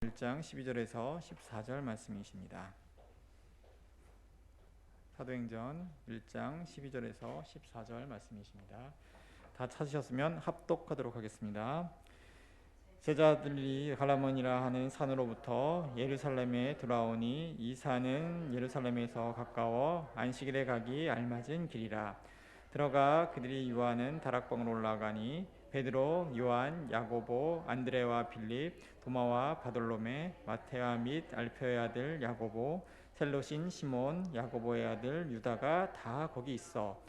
1장 12절에서 14절 말씀이십니다. 사도행전 1장 12절에서 14절 말씀이십니다. 다 찾으셨으면 합독하도록 하겠습니다. 제자들이 갈라몬이라 하는 산으로부터 예루살렘에 돌아오니 이 산은 예루살렘에서 가까워 안식일에 가기 알맞은 길이라. 들어가 그들이 유하는 다락방으로 올라가니 베드로, 요한, 야고보, 안드레와 빌립, 도마와 바돌로메, 마테와 및 알페의 아들 야고보, 셀롯인 시몬, 야고보의 아들 유다가 다 거기 있어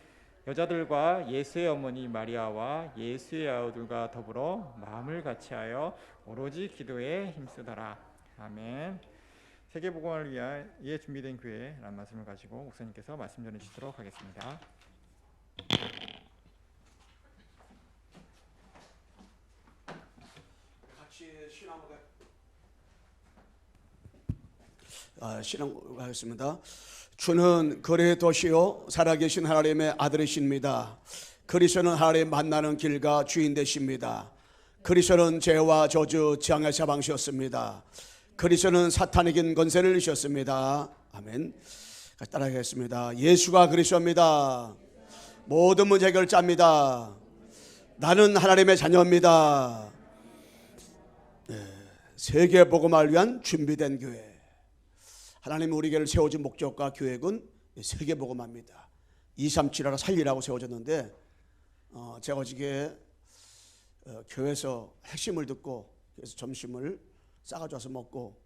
여자들과 예수의 어머니 마리아와 예수의 아우들과 더불어 마음을 같이하여 오로지 기도에 힘쓰더라. 아멘. 세계복음을 위하여 준비된 교회라는 말씀을 가지고 목사님께서 말씀 전해주시도록 하겠습니다. 신앙하겠습니다. 주는 거리의 도시요 살아계신 하나님의 아들이십니다. 그리스도는 하나님 만나는 길과 주인 되십니다. 그리스도는 죄와 저주 재앙에서 방시었습니다. 그리스도는 사탄에겐 권세를 이셨습니다. 아멘. 따라하겠습니다. 예수가 그리스도입니다. 모든 문제 해결자입니다. 나는 하나님의 자녀입니다. 세계 복음을 위한 준비된 교회. 하나님이 우리 교회를 세워준 목적과 계획은 세계 복음화입니다. 237하라 살리라고 세워졌는데 제가 어저께 교회에서 핵심을 듣고 그래서 점심을 싸가져와서 먹고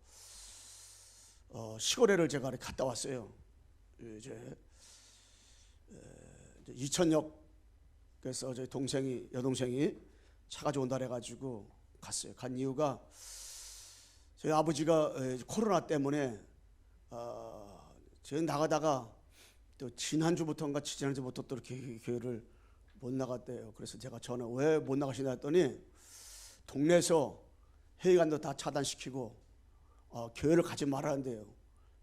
시골에를 제가 갔다 왔어요. 이제 이천역에서 저희 여동생이 차가 좋은다 해가지고 갔어요. 간 이유가 저희 아버지가 코로나 때문에 저희 나가다가 또 지난주부터인가 지난주부터 또 이렇게 교회를 못 나갔대요. 그래서 제가 전화 왜 못 나가시나 했더니 동네에서 회의관도 다 차단시키고 교회를 가지 말라는데요.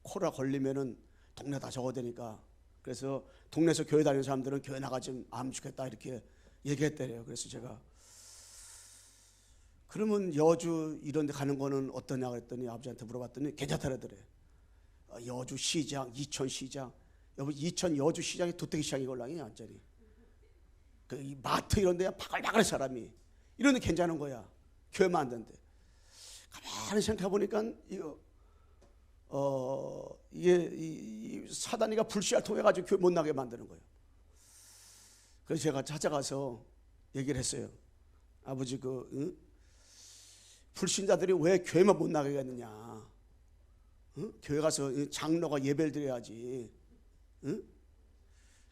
코로나 걸리면은 동네 다 적어대니까. 그래서 동네에서 교회 다니는 사람들은 교회 나가지 않으면 좋겠다 이렇게 얘기했대요. 그래서 제가 그러면 여주 이런 데 가는 거는 어떠냐 그랬더니 아버지한테 물어봤더니 괜찮다 그러더래. 여주 시장, 이천 시장, 여기 이천 여주 시장이 도태기 시장이 걸랑이야 완전히. 그 마트 이런 데야 바글바글 사람이 이런 데 괜찮은 거야. 교회만 안 된대. 가만히 생각해 보니까 이게 사단이가 불씨를 통해 가지고 교회 못 나게 만드는 거예요. 그래서 제가 찾아가서 얘기를 했어요. 아버지 불신자들이 왜 교회만 못 나게 했느냐? 응? 교회 가서 장로가 예배를 드려야지. 응?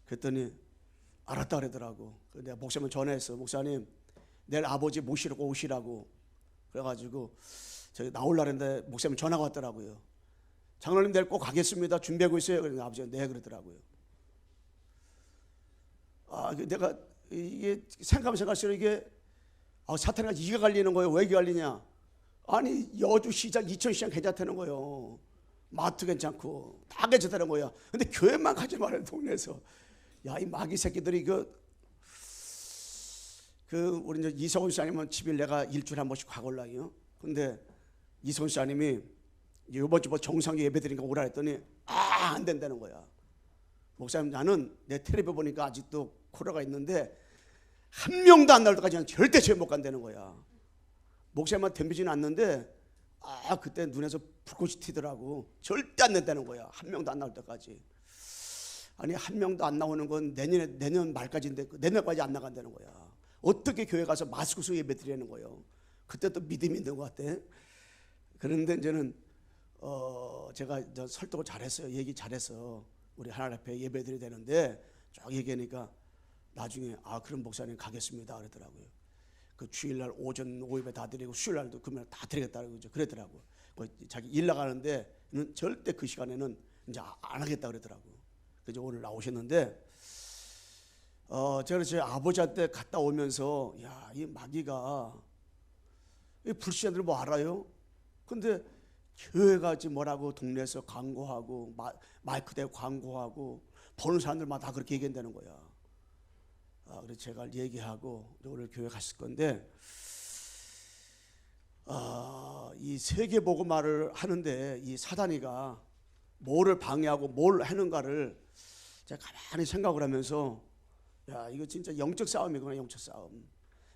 그랬더니 알았다 그러더라고. 내가 목사님 전화했어. 목사님 내일 아버지 모시고 오시라고. 그래가지고 저기 나올라 했는데 목사님 전화가 왔더라고요. 장로님 내일 꼭 가겠습니다. 준비하고 있어요. 그래서 아버지가 네 그러더라고요. 내가 이게 생각할수록 이게 사탄이가 이게 갈리는 거예요. 왜 이게 갈리냐? 아니 여주시장, 이천시장 괜찮다는 거예요. 마트 괜찮고 다 괜찮다는 거야. 근데 교회만 가지 말아요. 동네에서. 야, 이 마귀 새끼들이 우리 이제 이성훈 씨아님은 집에 내가 일주일에 한 번씩 가골랑이요. 근데 이성훈 씨아님이 이번 주부터 정상에 예배 드리니까 오라 했더니 안 된다는 거야. 목사님 나는 내 텔레비 보니까 아직도 코로나가 있는데 한 명도 안 나올 때까지는 절대 죄 못 간다는 거야. 목사님만 덤비지는 않는데 그때 눈에서 불꽃이 튀더라고. 절대 안 된다는 거야. 한 명도 안 나올 때까지. 아니 한 명도 안 나오는 건 내년 말까지인데 내년까지 안 나간다는 거야. 어떻게 교회 가서 마스크 쓰고 예배 드리는 거예요. 그때 또 믿음이 있는 것 같아. 그런데 이제는 제가 설득을 잘했어요. 얘기 잘해서 우리 하나님 앞에 예배 드려야 되는데 쭉 얘기하니까 나중에 그럼 목사님 가겠습니다 그러더라고요. 그 주일날 오전 오후에 다 드리고 수요일날도 금요일 다 드리겠다고 그러더라고요. 자기 일 나가는데는 절대 그 시간에는 이제 안 하겠다 그러더라고요. 그래서 오늘 나오셨는데 제가 제 아버지한테 갔다 오면서 이 마귀가 이 불신자들 뭐 알아요? 근데 교회 가지 뭐라고 동네에서 광고하고 마이크 대고 광고하고 보는 사람들마다 다 그렇게 얘기한다는 거야. 그래서 제가 얘기하고 오늘 교회 갔을 건데 이 세계 복음화를 하는데 이 사단이가 뭐를 방해하고 뭘 하는가를 제가 가만히 생각을 하면서 야, 이거 진짜 영적 싸움이구나. 영적 싸움.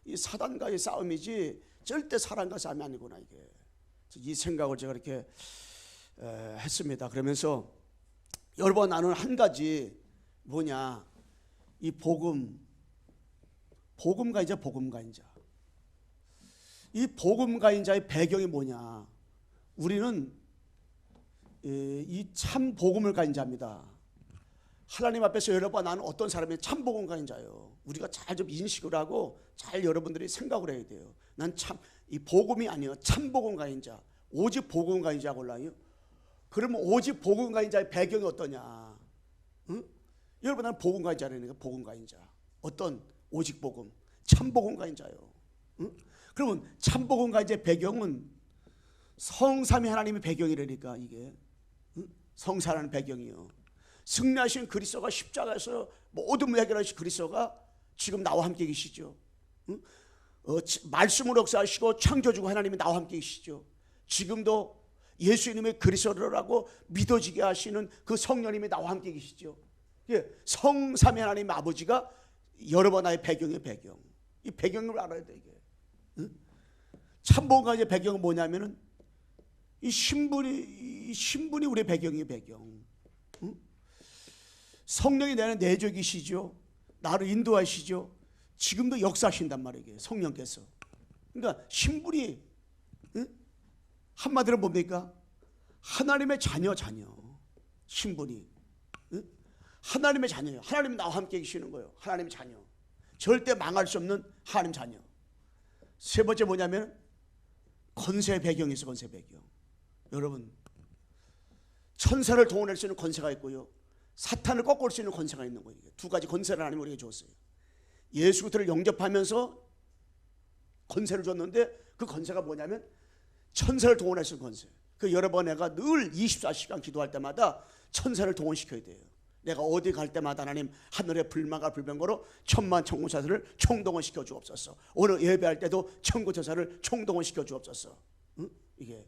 이 사단과의 싸움이지 절대 사람과 싸움이 아니구나. 이게 이 생각을 제가 이렇게 했습니다. 그러면서 여러분, 나는 한 가지 뭐냐, 이 복음가인자, 복음가인자. 이 복음가인자의 배경이 뭐냐? 우리는 이 참 복음을 가진 자입니다. 하나님 앞에서 여러분, 나는 어떤 사람이 참 복음 가진 자예요. 우리가 잘 좀 인식을 하고 잘 여러분들이 생각을 해야 돼요. 난 참 이 복음이 아니에요. 참 복음 가진 자. 오직 복음 가진 자 골라요. 그러면 오직 복음 가진 자의 배경이 어떠냐? 응? 여러분, 나는 복음 가진 자라니까. 복음 가진 자. 어떤 오직 복음, 참 복음 가진 자예요. 응? 그러면 참 복음 가진 자의 배경은 성삼위 하나님의 배경이라니까. 이게 성삼위 배경이요. 승리하신 그리스도가 십자가에서 모든 문제 해결하신 그리스도가 지금 나와 함께 계시죠. 말씀으로 역사하시고 창조주고 하나님이 나와 함께 계시죠. 지금도 예수님의 그리스도라고 믿어지게 하시는 그 성령님이 나와 함께 계시죠. 예, 성삼위 하나님 아버지가 여러분 나의 배경의 배경. 이 배경을 알아야 돼. 이게 참복음의 배경은 뭐냐면은 이 신분이 우리의 배경의 배경. 성령이 내는 내적이시죠. 나를 인도하시죠. 지금도 역사하신단 말이에요. 성령께서. 그러니까 신분이 한마디로 뭡니까? 하나님의 자녀. 신분이 하나님의 자녀예요. 하나님이 나와 함께 계시는 거예요. 하나님의 자녀. 절대 망할 수 없는 하나님 자녀. 세 번째 뭐냐면 권세 배경이 있어. 권세 배경. 여러분, 천사를 동원할 수 있는 권세가 있고요, 사탄을 꺾을 수 있는 권세가 있는 거예요. 두 가지 권세를 하나님 우리에게 줬어요. 예수 그리스도를 영접하면서 권세를 줬는데 그 권세가 뭐냐면 천사를 동원할 수 있는 권세. 그 여러분, 내가 늘 24시간 기도할 때마다 천사를 동원시켜야 돼요. 내가 어디 갈 때마다 하나님, 하늘의 불마가 불병거로 천만 천군사들을 총동원시켜 주옵소서. 오늘 예배할 때도 천군천사를 총동원시켜 주옵소서. 이게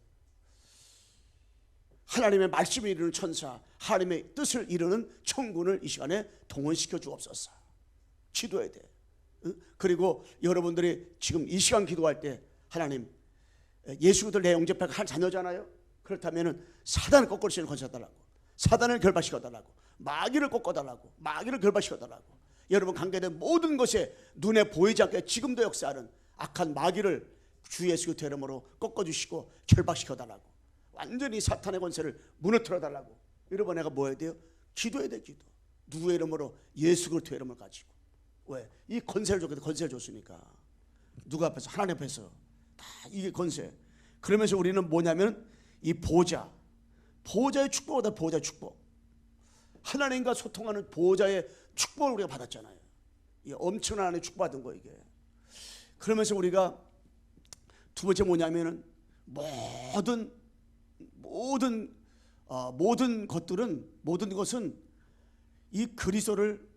하나님의 말씀을 이루는 천사, 하나님의 뜻을 이루는 천군을 이 시간에 동원시켜 주옵소서. 기도해야 돼. 그리고 여러분들이 지금 이 시간 기도할 때 하나님, 예수들 내 영접할 한 자녀잖아요. 그렇다면 사단을 꺾을 수 있는 권세 달라고, 사단을 결박시켜 달라고, 마귀를 꺾어 달라고, 마귀를 결박시켜 달라고. 여러분 관계된 모든 것에 눈에 보이지 않게 지금도 역사하는 악한 마귀를 주 예수 그리스도의 이름으로 꺾어 주시고 결박시켜 달라고, 완전히 사탄의 권세를 무너뜨려 달라고. 여러분, 내가 뭐 해야 돼요? 기도해야 돼. 기도. 누구의 이름으로? 예수 그리스도의 이름을 가지고. 왜? 이 권세를 줬거든. 권세를 줬으니까. 누가 앞에서? 하나님 앞에서. 다 이게 권세. 그러면서 우리는 뭐냐면 이 보좌의 축복이다. 보좌의 축복. 하나님과 소통하는 보좌의 축복을 우리가 받았잖아요. 이 엄청난 하나님의 축복받은 거 이게. 그러면서 우리가 두 번째 뭐냐면은 모든 것은 이 그리스도를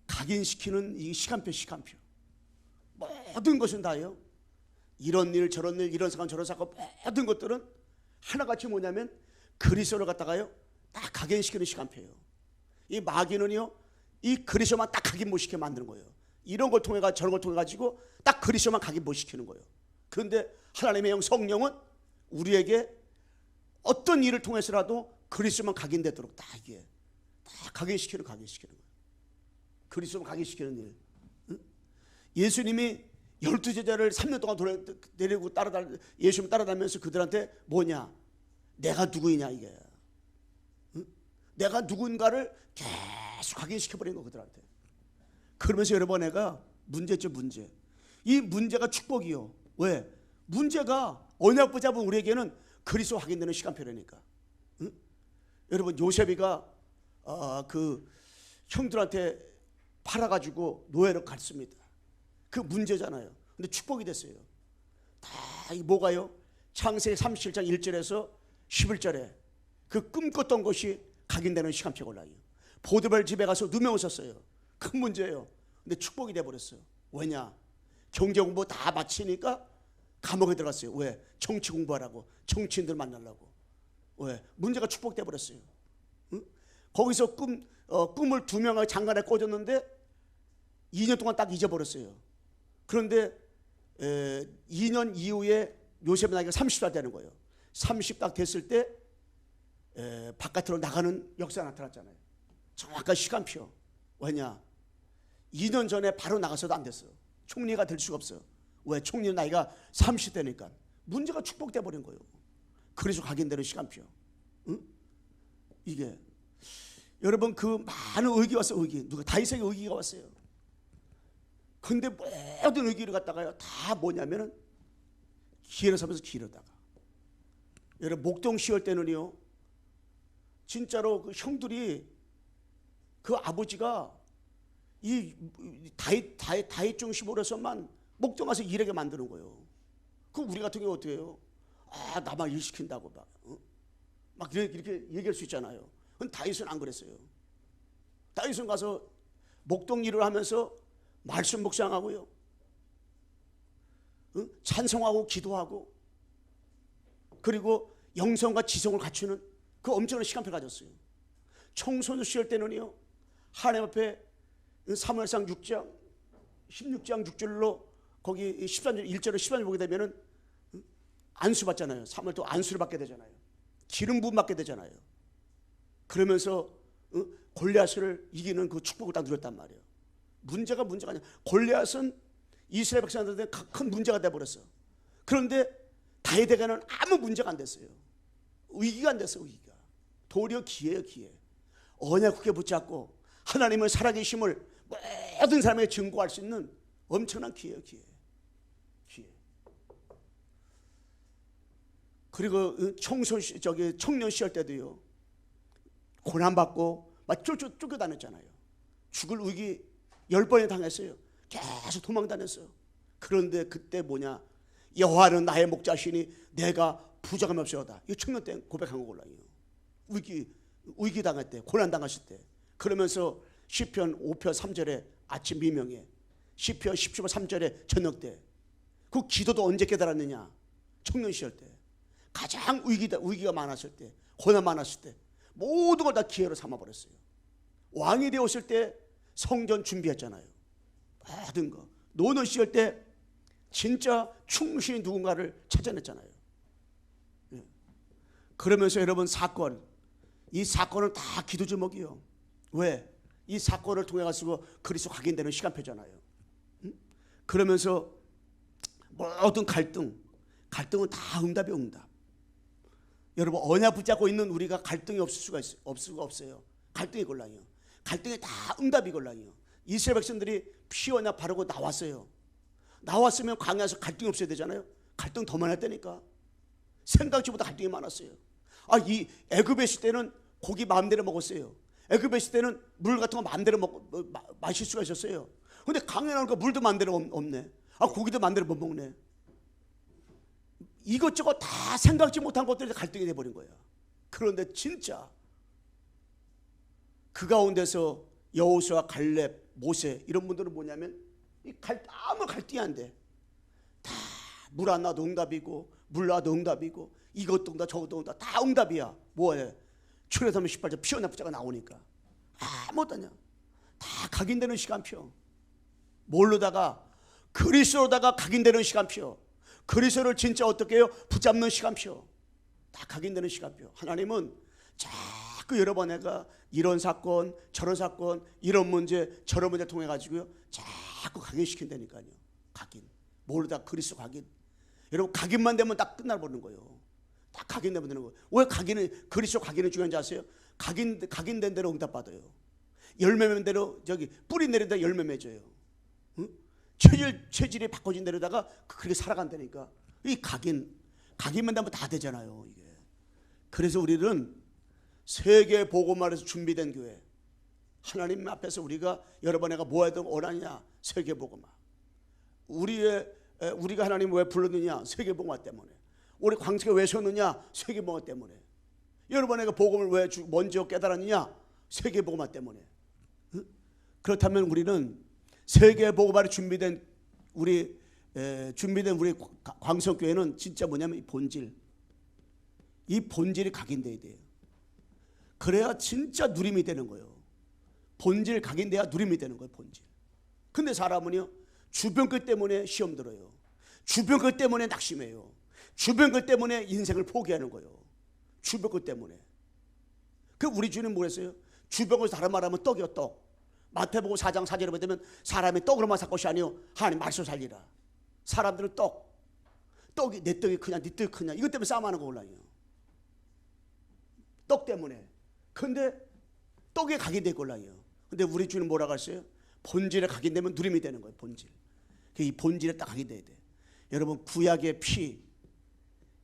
각인시키는 이 시간표. 모든 것은 다요. 이런 일 저런 일, 이런 사건 저런 사건, 모든 것들은 하나같이 뭐냐면 그리스도를 갖다가요 딱 각인시키는 시간표예요. 이 마귀는요 이 그리스도만 딱 각인 못 시키게 만드는 거예요. 이런 걸 통해 저런 걸 통해 가지고 딱 그리스도만 각인 못 시키는 거예요. 그런데 하나님의 영 성령은 우리에게 어떤 일을 통해서라도 그리스도만 각인되도록 다 이게 다 각인시키는 거예요. 그리스도만 각인시키는 일. 예수님이 12제자를 3년 동안 데리고 예수님 따라다니면서 그들한테 뭐냐? 내가 누구이냐 이게. 내가 누군가를 계속 각인시켜버린 거 그들한테. 그러면서 여러분, 내가 문제죠. 이 문제가 축복이요. 왜? 문제가 언약 붙잡은 우리에게는 그리스도 확인되는 시간표라니까. 여러분, 요셉이가 그 형들한테 팔아가지고 노예로 갔습니다. 그 문제잖아요. 근데 축복이 됐어요. 다 이 뭐가요? 창세기 37장 1절에서 11절에 그 꿈꿨던 것이 각인되는 시간표가 올라요. 보디발 집에 가서 누명 썼어요. 큰 문제예요. 근데 축복이 돼버렸어요. 왜냐? 경제 공부 다 마치니까 감옥에 들어갔어요. 왜? 정치 공부하라고, 정치인들 만나려고. 왜? 문제가 축복돼 버렸어요. 응? 거기서 꿈을 2명의 장관에 꽂았는데 2년 동안 딱 잊어버렸어요. 그런데 2년 이후에 요셉의 나이가 30살 되는 거예요. 30 딱 됐을 때 바깥으로 나가는 역사가 나타났잖아요. 정확한 시간표. 왜냐? 2년 전에 바로 나가서도 안 됐어. 총리가 될 수가 없어. 왜? 총리 나이가 30 되니까 문제가 축복돼 버린 거예요. 그래서 각인되는 시간표. 응? 이게 여러분 그 많은 의기 왔어요. 의기. 누가 다윗에게 의기가 왔어요. 근데 모든 의기를 갖다가요 다 뭐냐면은 기회를 삼면서 기르다가 여러분 목동 시월 때는요 진짜로 그 형들이 그 아버지가 이 다윗 중심으로 해서만 목동 가서 일하게 만드는 거예요. 그 우리 같은 경우 어떻게 해요? 아 나만 일 시킨다고 막 이렇게 얘기할 수 있잖아요. 근데 다윗은 안 그랬어요. 다윗은 가서 목동 일을 하면서 말씀 묵상하고요, 찬송하고 기도하고, 그리고 영성과 지성을 갖추는 그 엄청난 시간표를 가졌어요. 청소년 시절 때는요 하나님 앞에 사무엘상 6장 16장 6절로 거기 13절 1절로 13절 보게 되면은 안수 받잖아요. 사무엘 또 안수를 받게 되잖아요. 기름 부음 받게 되잖아요. 그러면서 골리앗을 이기는 그 축복을 딱 누렸단 말이에요. 문제가 아니야. 골리앗은 이스라엘 백성들한테 큰 문제가 돼버렸어. 그런데 다윗에게는 아무 문제가 안 됐어요. 위기가 안 됐어요. 위기가. 도리어 기회예요. 기회. 언약 굳게 붙잡고 하나님의 살아계심을 모든 사람에게 증거할 수 있는 엄청난 기회예요. 기회. 그리고 청년 시절 때도요 고난받고 막 쫓겨다녔잖아요. 죽을 위기 10번에 당했어요. 계속 도망다녔어요. 그런데 그때 뭐냐, 여호와는 나의 목자시니 내가 부족함이 없어요다. 이거 청년 때 고백한 거골라요. 위기 당할 때, 고난 당하실 때. 그러면서 시편 5편 3절에 아침 미명에, 시편 10편 3절에 저녁 때. 그 기도도 언제 깨달았느냐? 청년 시절 때. 가장 위기가 많았을 때, 고난 많았을 때 모든 걸 다 기회로 삼아버렸어요. 왕이 되었을 때 성전 준비했잖아요. 모든 거. 노년 시절 때 진짜 충실히 누군가를 찾아냈잖아요. 그러면서 여러분 이 사건은 다 기도 제목이요. 왜? 이 사건을 통해 가지고 그리스도 각인되는 시간표잖아요. 그러면서 모든 갈등은 다 응답이 응답. 여러분 언약 붙잡고 있는 우리가 갈등이 없을 수가 없어요. 갈등이 곤란이요. 갈등이 다 응답이 곤란이요. 이스라엘 백성들이 피 언약 바르고 나왔어요. 나왔으면 광야에서 갈등이 없어야 되잖아요. 갈등 더 많았다니까. 생각지보다 갈등이 많았어요. 이 애굽에 있을 때는 고기 마음대로 먹었어요. 애굽에 있을 때는 물 같은 거 마음대로 마실 수가 있었어요. 근데 강에 나오니까 물도 마음대로 없네. 고기도 마음대로 못 먹네. 이것저것 다 생각지 못한 것들이 갈등이 돼버린 거예요. 그런데 진짜 그 가운데서 여호수아, 갈렙, 모세 이런 분들은 뭐냐면 아무 갈등이 안 돼. 다 물 안 나도 응답이고 물 나도 응답이고 이것도 응답 저것도 응답 다 응답이야. 뭐해? 출애굽기 18절 피 언약 붙자가 나오니까 아무것도 아니야. 다 각인되는 시간표. 뭘로다가? 그리스도로다가 각인되는 시간표. 그리스도를 진짜 어떻게 해요? 붙잡는 시간표. 다 각인되는 시간표. 하나님은 자꾸 여러분에게 이런 사건 저런 사건 이런 문제 저런 문제 통해 가지고요 자꾸 각인시킨다니까요. 각인. 뭘로다? 그리스도 각인. 여러분 각인만 되면 딱 끝나버리는 거예요. 딱 각인되면 되는 거예요. 왜 그리스도 각인이 중요한지 아세요? 각인된 대로 응답받아요. 열매 맺는 대로 뿌리 내린 대로 열매 맺어요. 응? 체질이 바꿔진 데로다가 그렇게 살아간다니까. 이 각인만 되면 다 되잖아요. 이게. 그래서 우리는 세계 복음화에서 준비된 교회. 하나님 앞에서 우리가 여러분에게 뭐 해도 원하냐? 세계 복음화. 우리가 하나님 왜 불렀느냐? 세계 복음화 때문에. 우리 광채가 왜 섰느냐? 세계 복음화 때문에. 여러분에게 복음을 왜 먼저 깨달았느냐? 세계 복음화 때문에. 응? 그렇다면 우리는 세계 복음화에 준비된 우리 준비된 우리 광석교회는 진짜 뭐냐면 이 본질, 이 본질이 각인돼야 돼요. 그래야 진짜 누림이 되는 거예요. 본질 각인돼야 누림이 되는 거예요. 본질. 근데 사람은요, 주변 것 때문에 시험 들어요. 주변 것 때문에 낙심해요. 주변 것 때문에 인생을 포기하는 거예요. 주변 것 때문에. 그 우리 주님 뭐랬어요? 주변 것을 다른 말하면 떡이요, 떡. 마태복음 4장 4절에 보면 사람이 떡으로만 살 것이 아니요 하나님 말씀으로 살리라. 사람들은 떡이 내 떡이 크냐 네 떡이 크냐 이것 때문에 싸움하는 거올라요. 떡 때문에. 근데 떡에 각인될 걸라요. 근데 우리 주님 뭐라고 했어요? 본질에 각인되면 누림이 되는 거예요. 본질. 이 본질에 딱 각인돼야 돼. 여러분, 구약의 피,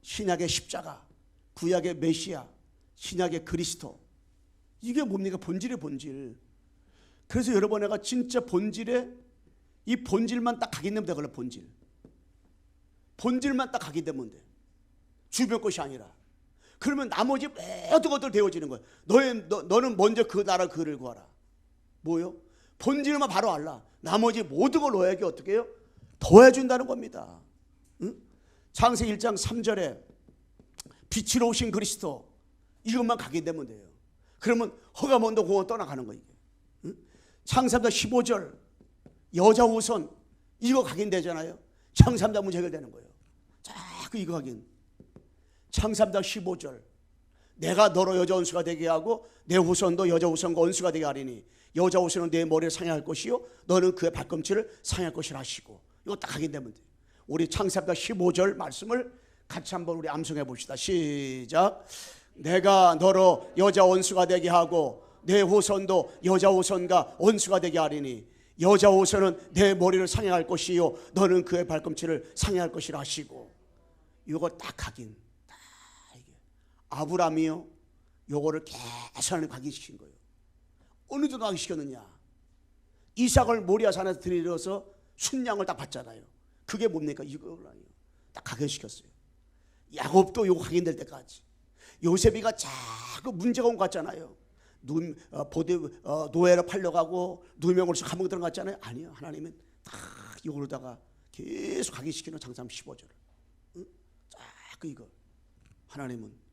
신약의 십자가, 구약의 메시아, 신약의 그리스도, 이게 뭡니까? 본질의 본질. 그래서 여러분, 내가 진짜 본질에 이 본질만 딱 각인되면 되거든요. 본질만 딱 각인되면 돼. 주변 것이 아니라. 그러면 나머지 모든 것들 되어지는 거예요. 너는 먼저 그 나라 그를 구하라. 뭐요? 본질만 바로 알라. 나머지 모든 걸 너에게 어떻게 해요? 더해준다는 겁니다. 응? 창세기 1장 3절에 빛으로 오신 그리스도, 이것만 각인되면 돼요. 그러면 허가몬도 공원 떠나가는 거예요. 응? 창세기다 15절 여자 우선, 이거 각인되잖아요. 창세기다 문제 해결되는 거예요. 자꾸 이거 각인. 창세기다 15절 내가 너로 여자 원수가 되게 하고 내 후손도 여자 후손과 원수가 되게 하리니 여자 후손은 내 머리를 상해할 것이요 너는 그의 발꿈치를 상해할 것이라 하시고, 이거 딱 각인되면 돼요. 우리 창세기다 15절 말씀을 같이 한번 우리 암송해 봅시다. 시작. 내가 너로 여자 원수가 되게 하고 내 후손도 여자 후손과 원수가 되게 하리니 여자 후손은 내 머리를 상해할 것이요 너는 그의 발꿈치를 상해할 것이라 하시고, 이거 딱 각인. 아브라함이요, 요거를 계속 하나님 각인시킨 거예요. 어느 정도 각인시켰느냐? 이삭을 모리아산에서 들이려서 순양을 딱 받잖아요. 그게 뭡니까? 이거를 딱 각인시켰어요. 야곱도 요거 각인될 때까지. 요셉이가 자꾸 문제가 온 것 같잖아요. 노예로 팔려가고 누명으로서 감옥에 들어갔잖아요. 아니요, 하나님은 딱 이거로다가 계속 각인시키는 장사함 15절을. 응? 자꾸 이거 하나님은.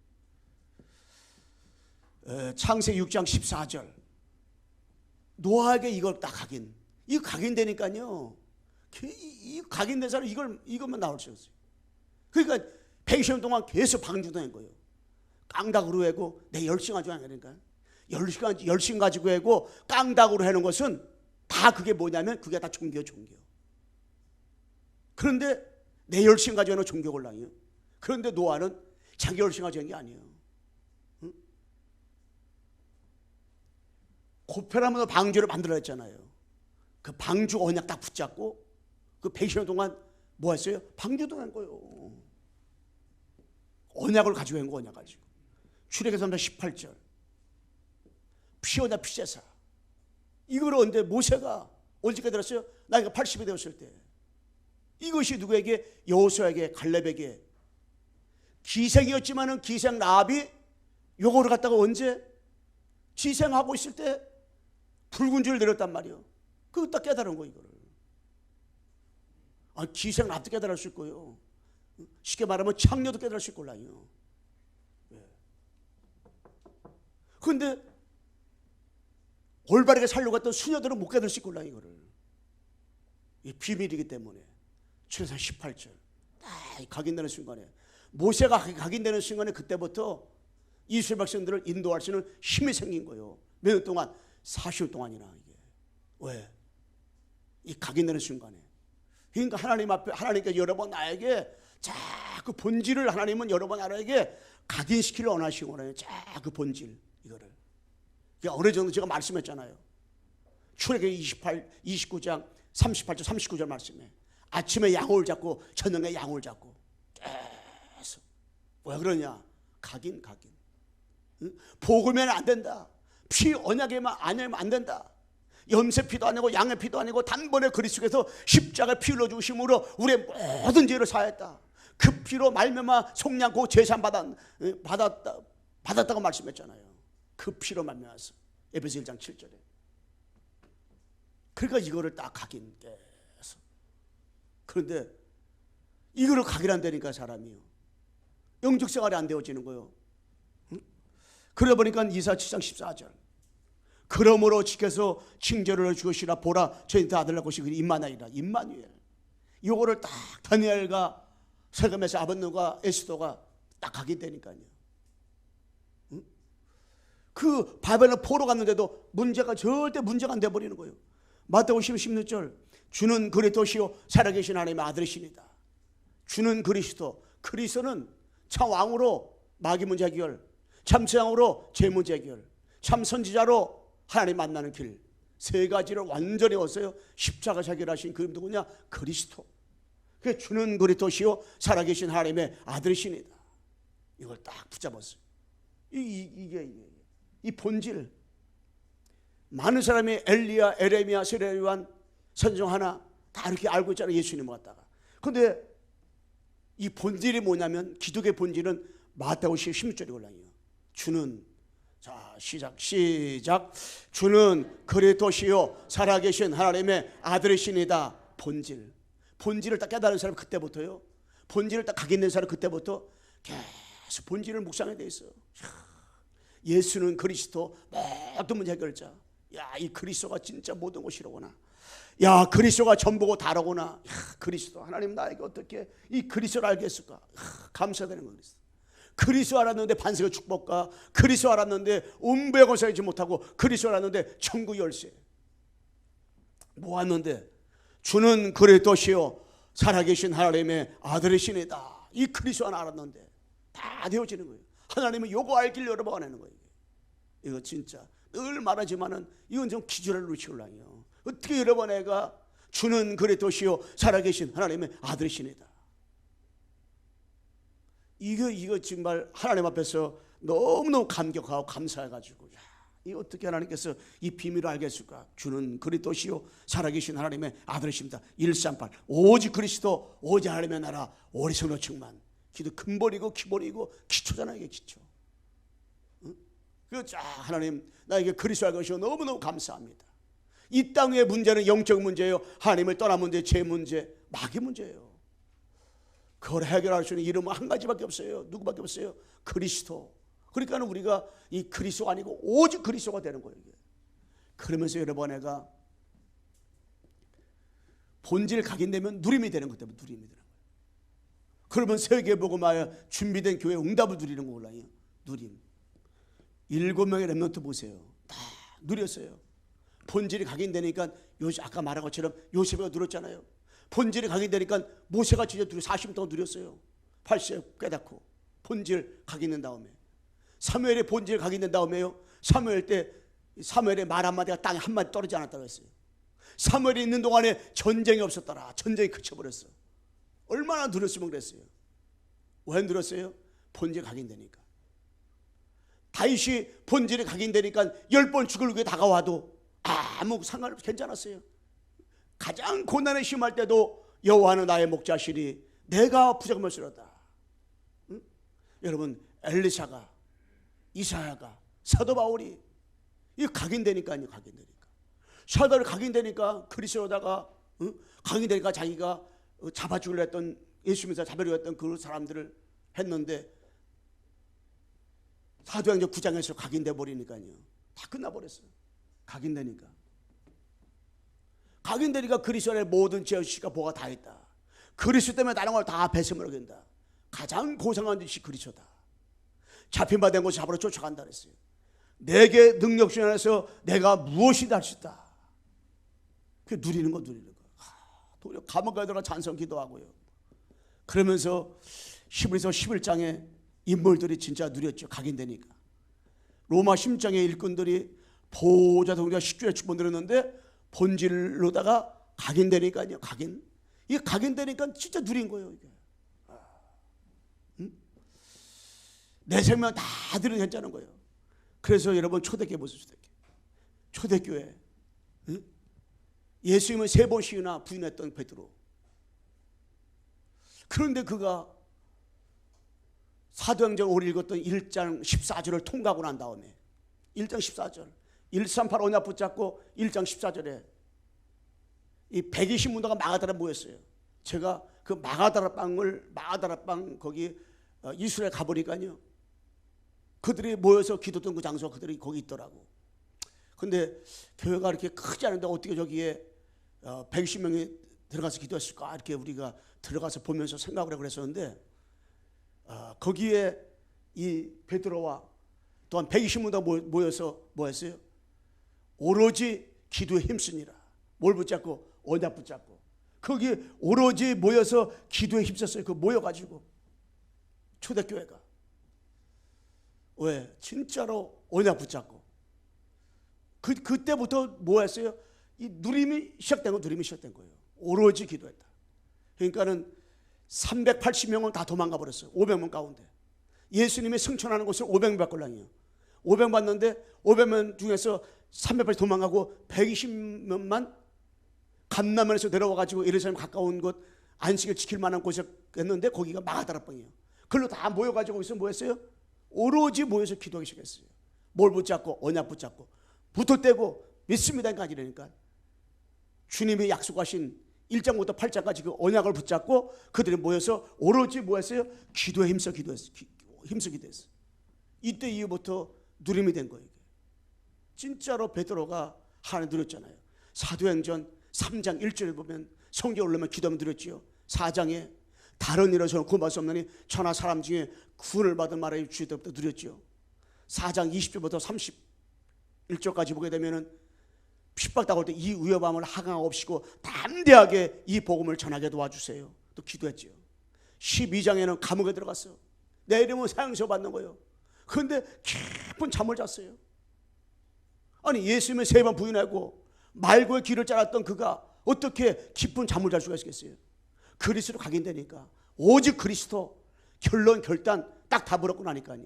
창세기 6장 14절 노아에게 이걸 딱 각인. 이거 각인되니까요, 이 각인된 사람 이것만 나올 수 없어요. 그러니까 120년 동안 계속 방주된 거예요. 깡닭으로 해고 내 열심 가지고 하니까 열심 가지고 해고 깡닭으로 하는 것은 다 그게 뭐냐면 그게 다 종교. 그런데 내 열심 가지고 하는 종교 곤란이에요. 그런데 노아는 자기 열심 가지고 한 게 아니에요. 고페라면서 방주를 만들어냈잖아요. 그 방주 언약 딱 붙잡고 그 120년 동안 뭐 했어요? 방주도 한 거예요. 언약을 가지고 한 거, 언약 가지고. 출애굽기 3장 18절 피오냐 피제사, 이걸 언제 모세가 언제까지 들었어요? 나이가 80이 되었을 때. 이것이 누구에게? 여호수아에게, 갈렙에게 기생이었지만은 기생 라합이 요거를 갖다가 언제 기생하고 있을 때 붉은 줄을 내렸단 말이에요. 그거 딱 깨달은 거, 이거를. 기생 라합도 깨달았을 거예요. 쉽게 말하면 창녀도 깨달았을 걸라요. 그런데 올바르게 살려고 했던 수녀들은 못 깨달았을 걸라, 이거를. 이 비밀이기 때문에. 출애굽기 18절 딱 각인되는 순간에, 모세가 각인되는 순간에 그때부터 이스라엘 백성들을 인도할 수 있는 힘이 생긴 거예요. 몇 년 동안? 40년 동안이나. 이게 왜? 이 각인되는 순간에. 그러니까 하나님 앞에, 하나님께서 여러분 나에게 자꾸 본질을, 하나님은 여러분 나에게 각인시키려 원하시거든요. 자꾸 본질, 이거를. 어느 정도 제가 말씀했잖아요. 출애굽기 29장 38절 39절 말씀에 아침에 양을 잡고 저녁에 양을 잡고 계속. 왜 그러냐? 각인. 응? 복으면 안 된다. 피 언약에만 아니면 안 된다. 염색 피도 아니고 양의 피도 아니고 단번에 그리스도께서 십자가에 피 흘려 주심으로 우리의 모든 죄를 사했다. 그 피로 말미암아 속량고 제산 받았다고 말씀했잖아요. 그 피로 말미암아서. 에베소 1장 7절에. 그러니까 이거를 딱 각인돼서. 그런데 이거를 각인한다니까 사람이요. 영적 생활이 안 되어지는 거예요. 응? 그러다 보니까 이사 7장 14절. 그러므로 주께서 징조를 주시라 보라 저희한테 아들 낳고 싶으니 임마누엘이라. 임마누엘. 요거를 딱 다니엘과 세겜에서 아벤노가 에스더가 딱 각인되니까요. 응? 그 바벨론 포로 갔는데도 문제가 절대 문제가 안 돼버리는 거예요. 마태복음 16절 주는 그리스도시요 살아계신 하나님의 아들이시니다. 주는 그리스도. 그리스도는 참 왕으로 마귀 문제 해결, 참 제왕으로 죄 문제 해결, 참 선지자로 하나님 만나는 길, 세 가지를 완전히 얻어요. 십자가 해결하신 그 누구냐? 그리스도. 그 주는 그리스도시요 살아계신 하나님의 아들이시니다. 이걸 딱 붙잡았어요. 이게 이 본질. 많은 사람이 엘리야, 에레미야, 세례요한 선정 하나 다 이렇게 알고 있잖아요. 예수님을 갖다가. 그런데 이 본질이 뭐냐면 기독의 본질은 마태복음 16절이 올라요. 주는 자 시작 주는 그리스도시요 살아계신 하나님의 아들이시니다. 본질을 딱 깨달은 사람은 그때부터요. 본질을 딱 각인된 사람은 그때부터 계속 본질을 묵상해야 돼 있어요. 예수는 그리스도 모든 문제 해결자. 야, 이 그리스도가 진짜 모든 것이로구나. 야, 그리스도가 전부고 다르구나. 야, 그리스도 하나님 나에게 어떻게 이 그리스도를 알겠을까? 감사되는 거예요. 그리스도 알았는데 반석의 축복과 그리스도 알았는데 음부의 권세이지 못하고 그리스도 알았는데 천국 열쇠 모았는데 주는 그리스도시요 살아계신 하나님의 아들이시니다. 이 그리스도 하나 알았는데 다 되어지는 거예요. 하나님은 요거 알길 여러 번 하는 거예요. 이거 진짜 늘 말하지만은 이건 좀 기준을 놓치려고요. 어떻게 여러 번 애가 주는 그리스도시요 살아계신 하나님의 아들이시니다. 이거 정말 하나님 앞에서 너무너무 감격하고 감사해가지고 야, 이 어떻게 하나님께서 이 비밀을 알겠을까? 주는 그리스도시요 살아계신 하나님의 아들이십니다. 138 오직 그리스도 오직 하나님의 나라 오리 성로 충만. 기도 근본이고 기본이고 기초잖아요. 이게 기초. 응? 자 하나님 나에게 그리스도 알 것이요 너무너무 감사합니다. 이 땅의 문제는 영적 문제예요. 하나님을 떠난 문제, 죄 문제, 마귀 문제예요. 그걸 해결할 수 있는 이름은 한 가지밖에 없어요. 누구밖에 없어요? 그리스도. 그러니까 우리가 이 그리스도가 아니고 오직 그리스도가 되는 거예요. 이게. 그러면서 여러분 애가 본질 각인되면 누림이 되는 것 때문에 누림이 되는 거예요. 그러면 세계복음하여 준비된 교회 응답을 누리는 거 몰라요. 누림. 7명의 렘넌트 보세요. 다 누렸어요. 본질이 각인되니까 아까 말한 것처럼 요셉이가 누렸잖아요. 본질이 각인되니까 모세가 진짜 40년 동안 누렸어요. 80세 깨닫고 본질 각인된 다음에 사무엘의 본질 각인된 다음에요. 사무엘의 말 한마디가 땅에 한마디 떨어지지 않았다고 했어요. 사무엘이 있는 동안에 전쟁이 없었더라. 전쟁이 그쳐버렸어. 얼마나 누렸으면 그랬어요. 왜 누렸어요? 본질 각인되니까. 다윗이 본질이 각인되니까 10번 죽을 위해 다가와도 아무 상관없이 괜찮았어요. 가장 고난에 심할 때도 여호와는 나의 목자시니 내가 부족함을 쓰렸다. 응? 여러분 엘리사가 이사야가 사도 바울이 이 각인되니까요. 각인되니까 사도를 각인되니까 그리스도다가 각인되니까 자기가 잡아 죽으려 했던 예수님에서 잡으려 했던 그 사람들을 했는데 사도행전 9장에서 각인돼 버리니까요. 다 끝나버렸어요. 각인되니까 그리스도의 모든 죄의식과 보가 다 있다. 그리스도 때문에 다른 걸 다 배설을 하겠다. 가장 고상한 짓이 그리스도다. 잡힌 바 된 곳을 잡으러 쫓아간다 그랬어요. 내게 능력 중에 안에서 내가 무엇이다 할 수 있다. 그 누리는 거. 도리어 감옥 가에 들어가 찬성 기도하고요. 그러면서 히브리서 11장에 인물들이 진짜 누렸죠. 각인되니까. 로마 10장의 일꾼들이 보호자 동자 식주의 축복 누렸는데 본질로다가 각인되니까요. 이게 각인되니까 진짜 누린 거예요. 이게. 내 생명 다 들은 괜찮은 거예요. 그래서 여러분 초대교회 보세요. 초대교회. 예수님을 3번씩이나 부인했던 베드로. 그런데 그가 사도행전 오늘 읽었던 1장 14절을 통과하고 난 다음에 1장 14절 138 언약 붙잡고 1장 14절에 이 120문도가 마가다라 모였어요. 제가 그 마가다라빵 거기 이스라엘 가보니까요, 그들이 모여서 기도했던 그 장소가 그들이 거기 있더라고. 근데 교회가 이렇게 크지 않은데 어떻게 저기에 120명이 들어가서 기도했을까, 이렇게 우리가 들어가서 보면서 생각을 그랬었는데, 거기에 이 베드로와 또한 120명 모여서 뭐 했어요? 오로지 기도에 힘쓰니라. 뭘 붙잡고? 언약 붙잡고. 거기 오로지 모여서 기도에 힘썼어요. 그 모여가지고 초대교회가. 왜? 진짜로 언약 붙잡고. 그때부터 뭐 했어요? 이 누림이 시작된 거예요. 오로지 기도했다. 그러니까는 380명은 다 도망가 버렸어요. 500명 가운데. 예수님이 승천하는 곳을 500명 바꿀랑이에요. 500명 봤는데 500명 중에서 380 도망가고 120명만 감남원에서 내려와가지고 예루살렘 가까운 곳 안식을 지킬 만한 곳이었는데 거기가 마가다라빵이에요. 그걸로 다 모여가지고 거기서 뭐 했어요? 오로지 모여서 기도하기 시작했어요. 뭘 붙잡고? 언약 붙잡고 붙어대고 믿습니다가 아니라니까. 주님이 약속하신 1장부터 8장까지 그 언약을 붙잡고 그들이 모여서 오로지 뭐 했어요? 기도에 힘써 기도했어요. 이때 이후부터 누림이 된 거예요. 진짜로 베드로가 하나님 누렸잖아요. 사도행전 3장 1절에 보면 성경을 올리면 기도하면 누렸지요. 4장에 다른 일로 저는 구원받을 수 없느니 천하 사람 중에 구원을 받은 말에 주의 때부터 누렸지요. 4장 20절부터 31절까지 보게 되면은 핍박당할 때 이 위협함을 하강하옵시고 담대하게 이 복음을 전하게 도와주세요. 또 기도했지요. 12장에는 감옥에 들어갔어요. 내 이름은 사형서 받는 거예요. 그런데 깊은 잠을 잤어요. 아니 예수님을 3번 부인하고 말고의 길을 짜놨던 그가 어떻게 깊은 잠을 잘 수가 있겠어요? 그리스도로 각인되니까 오직 그리스도 결론 결단 딱 다 물었고 나니까요.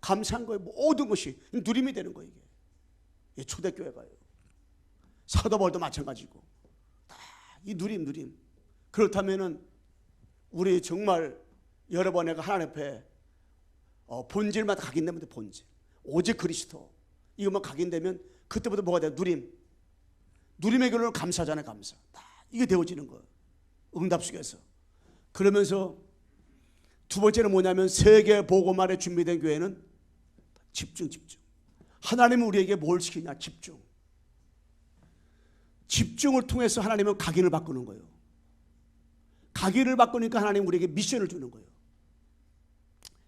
감사한 거예요. 모든 것이 누림이 되는 거예요. 이게 초대교회가요. 사도 바울도 마찬가지고 다 이 누림. 그렇다면은 우리 정말 여러 번 내가 하나님 앞에 본질만 각인되면 돼. 본질 오직 그리스도 이것만 각인되면 그때부터 뭐가 돼요? 누림의 결론은 감사잖아요. 감사. 다 이게 되어지는 거예요. 응답 속에서. 그러면서 두 번째는 뭐냐면 세계 복음화에 준비된 교회는 집중. 하나님은 우리에게 뭘 시키냐? 집중을 통해서 하나님은 각인을 바꾸는 거예요. 각인을 바꾸니까 하나님은 우리에게 미션을 주는 거예요.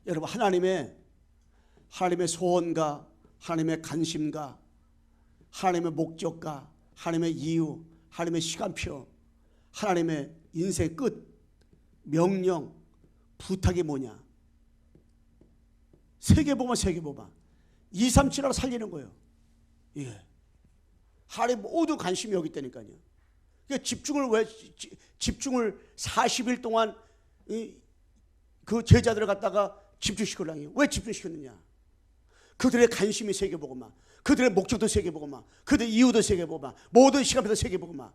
여러분 하나님의 소원과 하나님의 관심과 하나님의 목적과 하나님의 이유, 하나님의 시간표, 하나님의 인생 끝, 명령, 부탁이 뭐냐? 세계복음화 237하로 살리는 거예요. 예. 하나님 모두 관심이 여기 있다니까요. 그러니까 집중을 40일 동안 그 제자들을 갖다가 집중시키려고. 왜 집중시켰느냐? 그들의 관심이 세계복음화, 그들의 목적도 세계복음화, 그들의 이유도 세계복음화, 모든 시간표도 세계복음화,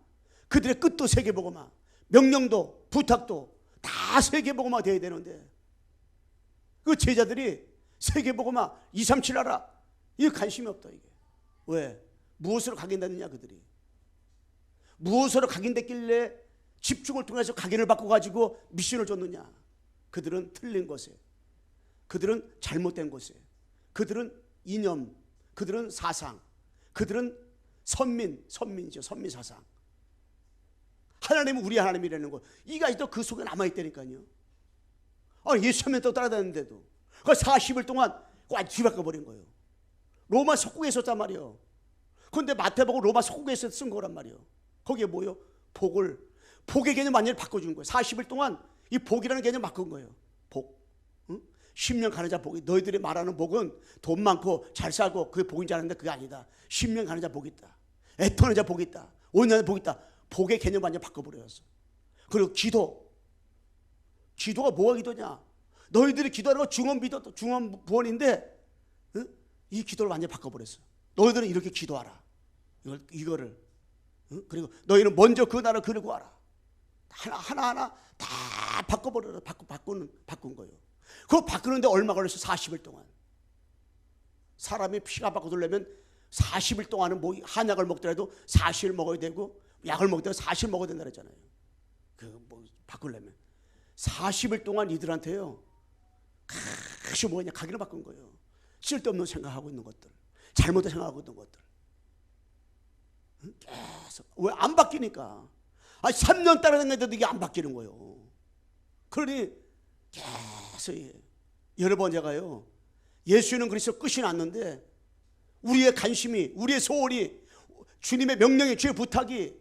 그들의 끝도 세계복음화, 명령도 부탁도 다 세계복음화 되어야 되는데 그 제자들이 세계복음화 237 하라 이게 관심이 없다. 이게 왜? 무엇으로 각인됐느냐? 그들이 무엇으로 각인됐길래 집중을 통해서 각인을 바꿔가지고 미션을 줬느냐? 그들은 틀린 것에, 그들은 잘못된 것에, 그들은 이념, 그들은 사상, 그들은 선민이죠. 선민 사상. 하나님은 우리 하나님이라는 거 이게 아직도 그 속에 남아있다니까요. 예수 참여 또 따라다녔는데도 그 40일 동안 완전 뒤바꿔버린 거예요. 로마 속국에 있었단 말이에요. 그런데 마태복음 로마 속국에서 쓴 거란 말이에요. 거기에 뭐요? 복의 개념 완전히 바꿔준 거예요. 40일 동안 이 복이라는 개념 바꾼 거예요. 복. 10년 가는 자 복이, 너희들이 말하는 복은 돈 많고 잘 살고 그게 복인 줄 아는데 그게 아니다. 10년 가는 자 복이 있다. 애통하는 자 복이 있다. 5년의 복이 있다. 복의 개념 완전히 바꿔버렸어. 그리고 기도가 뭐가 기도냐? 너희들이 기도하는 거 중언 부언인데 이 기도를 완전히 바꿔버렸어. 너희들은 이렇게 기도하라. 이거를 그리고 너희는 먼저 그 나라를 그리고 와라. 하나하나 다 바꿔버려라. 바꾼 거예요. 그거 바꾸는데 얼마 걸렸어? 40일 동안. 사람이 피가 바꿔들려면 40일 동안은 뭐 한약을 먹더라도 40일 먹어야 되고 약을 먹더라도 40일 먹어야 된다 그랬잖아요. 그 뭐 바꾸려면 40일 동안 이들한테요 그것이 뭐냐 각인을 바꾼 거예요. 쓸데없는 생각하고 있는 것들, 잘못된 생각하고 있는 것들 계속. 왜 안 바뀌니까. 3년 따라다녔는데도 이게 안 바뀌는 거예요. 그러니 계속 여러 번 제가요 예수는 그리스도 끝이 났는데 우리의 관심이, 우리의 소원이, 주님의 명령이, 주의 부탁이,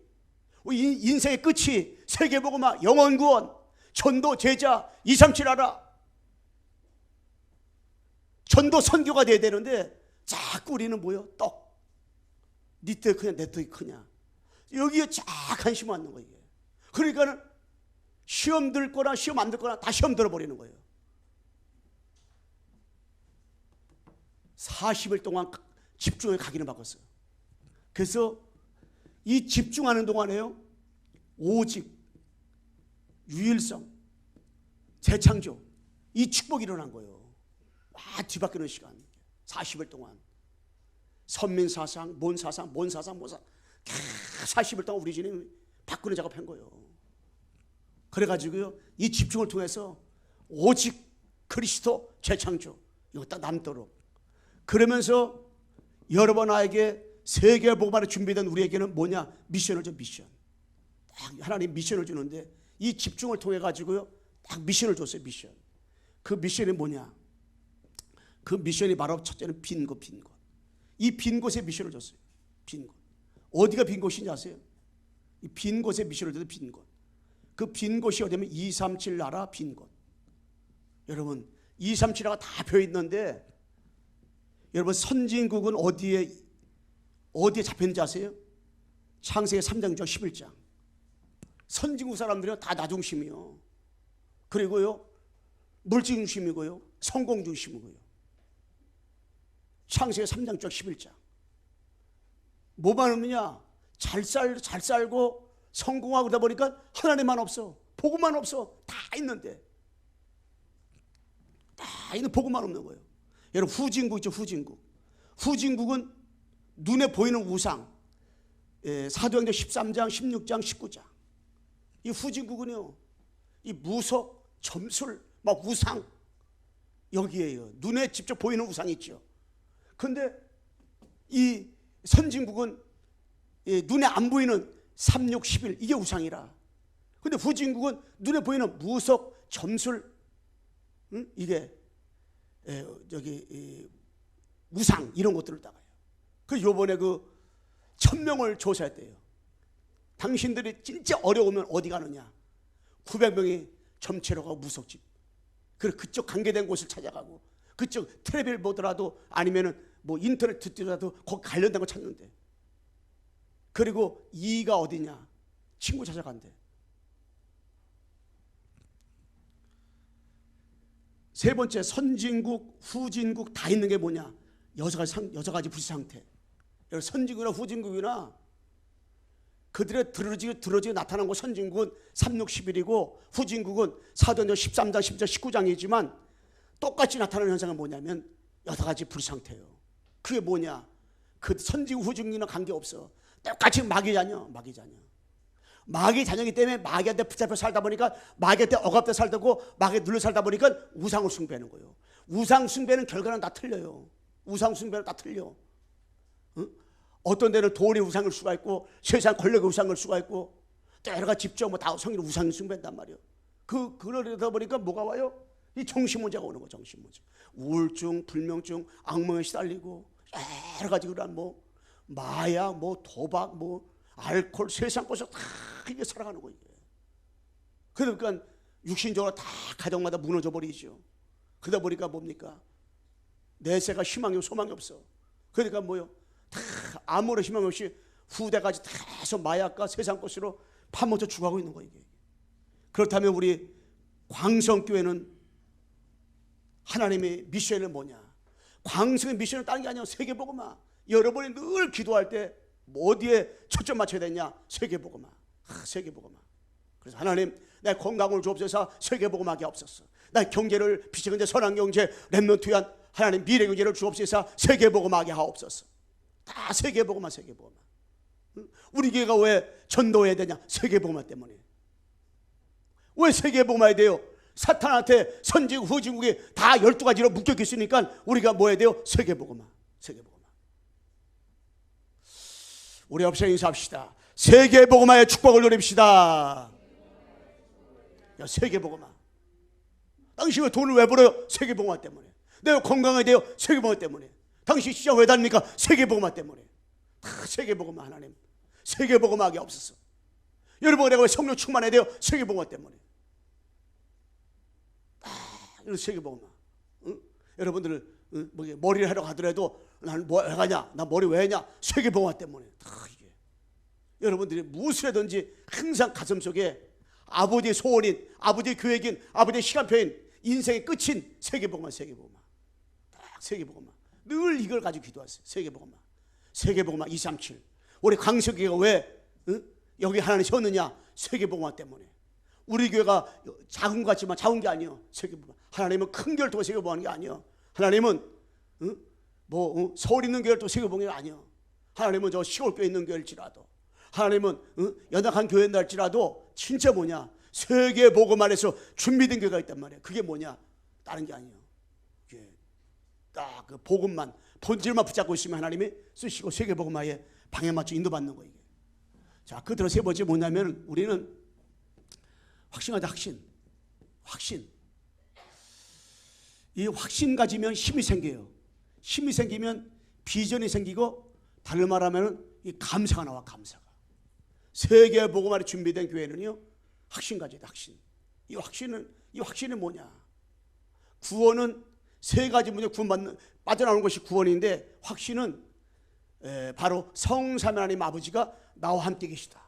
인생의 끝이 세계복음화, 영혼구원, 전도, 제자, 237 알아, 전도 선교가 돼야 되는데 자꾸 우리는 뭐요? 떡. 네 떡이 크냐 내 떡이 크냐 여기에 쫙 관심 갖는 거예요. 그러니까는 시험 들 거나 시험 안 들 거나 다 시험 들어버리는 거예요. 40일 동안 집중의 각인을 바꿨어요. 그래서 이 집중하는 동안에요 오직 유일성, 재창조, 이 축복이 일어난 거예요. 막 뒤바뀌는 시간 40일 동안 선민사상, 뭔사상 40일 동안 우리 주님 바꾸는 작업한 거예요. 그래가지고요 이 집중을 통해서 오직 그리스도 재창조 이거 딱 남도록. 그러면서 여러분 나에게 세계 복음화를 준비된 우리에게는 뭐냐? 미션을 줘. 미션. 딱 하나님 미션을 주는데 이 집중을 통해 가지고요 딱 미션을 줬어요. 미션. 그 미션이 뭐냐? 그 미션이 바로 첫째는 빈 곳. 이 빈 곳에 미션을 줬어요. 빈 곳. 어디가 빈 곳인지 아세요? 이 빈 곳에 미션을 줬어요. 빈 곳. 그 빈 곳이 어디냐면 237 나라 빈 곳. 여러분 237 나라가 다 벼 있는데 여러분 선진국은 어디에 잡혔는지 아세요? 창세기 3장 11장. 선진국 사람들은 다 나 중심이요. 그리고요 물질 중심이고요 성공 중심이고요. 창세기 3장 11장. 뭐만 없느냐? 잘 살고 성공하고 그러다 보니까 하나님만 없어. 복음만 없어. 다 있는데. 다 있는 복음만 없는 거예요. 여러분 후진국 있죠. 후진국은 눈에 보이는 우상. 사도행전 13장 16장 19장. 이 후진국은요 이 무속 점술 막 우상 여기에요. 눈에 직접 보이는 우상이 있죠. 근데 이 선진국은 눈에 안 보이는 36, 11 이게 우상이라. 근데 후진국은 눈에 보이는 무속 점술 이게 저기 우상 이런 것들을 따가요. 그 요번에 그 1000명을 조사했대요. 당신들이 진짜 어려우면 어디 가느냐? 900명이 점체로 가고 무속집. 그리고 그쪽 관계된 곳을 찾아가고 그쪽 텔레비를 보더라도 아니면은 뭐 인터넷 듣더라도 거기 관련된 거 찾는데. 그리고 2가 어디냐? 친구 찾아간대. 세 번째 선진국, 후진국 다 있는 게 뭐냐? 여러 가지 불씨 상태. 선진국이나 후진국이나 그들의 드러지게 나타난 곳 선진국은 36, 11이고 후진국은 사도행전 13장, 10장, 19장이지만 똑같이 나타나는 현상은 뭐냐면 여러 가지 불씨 상태예요. 그게 뭐냐? 그 선진국, 후진국이나 관계없어. 똑같이 마귀 자녀이기 때문에 마귀한테 붙잡혀 살다 보니까 마귀한테 억압돼 살다고 마귀에 눌려 살다 보니까 우상을 숭배하는 거예요. 우상 숭배는 결과는 다 틀려요. 우상 숭배는 다 틀려. 응? 어떤 데는 돈의 우상일 수가 있고 세상 권력의 우상일 수가 있고 또 여러 가지 집중 다 성인을 우상 숭배한단 말이에요. 그러다 보니까 뭐가 와요? 이 정신 문제가 오는 거예요. 정신 문제. 우울증, 불면증, 악몽에 시달리고 여러 가지 그런 뭐 마약, 뭐 도박, 뭐 알코올, 세상 것을 다 이게 살아가는 거예요. 그러니까 육신적으로 다 가정마다 무너져 버리죠. 그러다 보니까 뭡니까? 내세가 희망이 소망이 없어. 그러니까 뭐요? 다 아무런 희망 없이 후대까지 다 해서 마약과 세상 것으로 파묻혀 죽어가고 있는 거예요. 그렇다면 우리 광성교회는 하나님의 미션은 뭐냐? 광성의 미션을 다른 게 아니라 세계복음화. 여러분이 늘 기도할 때 어디에 초점 맞춰야 되냐? 세계복음화. 세계복음화. 그래서 하나님 내 건강을 주옵소서. 세계복음화하게 없었어. 내 경제를 비치는데 선한경제 렘넌트 위한 하나님 미래경제를 주옵소서. 세계복음화하게 하옵소서. 다 세계복음화. 우리 교회가 왜 전도해야 되냐? 세계복음화 때문에. 왜 세계복음화해야 돼요? 사탄한테 선지국 후진국이 다 12가지로 묶여있으니까 우리가 뭐 해야 돼요? 세계복음화. 세계복음화. 우리 앞서 인사합시다. 세계복음화의 축복을 누립시다. 야, 세계복음화. 당신 왜 돈을 왜 벌어요? 세계복음화 때문에. 내가 건강해야 돼요? 세계복음화 때문에. 당신 시장 왜 다닙니까? 세계복음화 때문에. 다 세계복음화. 하나님 세계복음화하게 없었어. 여러분, 내가 왜 성령 충만해야 돼요? 세계복음화 때문에. 이런 세계복음화. 응? 여러분들 머리를 하러 가더라도 나는 뭐 왜 가냐? 나 머리 왜 하냐? 세계복음화 때문에. 다 이게. 여러분들이 무엇을 하든지 항상 가슴속에 아버지의 소원인, 아버지의 계획인, 아버지의 시간표인, 인생의 끝인 세계복음화, 세계복음화. 딱 세계복음화. 늘 이걸 가지고 기도하세요. 세계복음화. 세계복음화 237. 우리 광석이가 왜 여기 하나님 세웠느냐? 세계복음화 때문에. 우리 교회가 작은 것 같지만 작은 게 아니에요. 세계복음화. 하나님은 큰 교회를 통해 세계복음화하는 게 아니에요. 하나님은 서울 있는 교회를 통해 세계복음화가 아니에요. 하나님은 저 시골 교회 있는 교회일지라도, 하나님은 연약한 교회인다 할지라도 진짜 뭐냐? 세계복음 안에서 준비된 교회가 있단 말이에요. 그게 뭐냐? 다른 게 아니에요. 딱 그 복음만, 본질만 붙잡고 있으면 하나님이 쓰시고 세계복음화에 방향 맞춰 인도받는 거예요. 자, 끝으로 세 번째 뭐냐면 우리는 확신하자. 확신. 이 확신 가지면 힘이 생겨요. 힘이 생기면 비전이 생기고, 다른 말하면 이 감사가 나와. 감사가. 세계 복음화에 준비된 교회는요, 확신 가져야 돼. 확신. 이 확신은 뭐냐? 구원은 세 가지 문제 구원받는, 빠져나오는 것이 구원인데, 확신은 바로 성삼위 하나님 아버지가 나와 함께 계시다.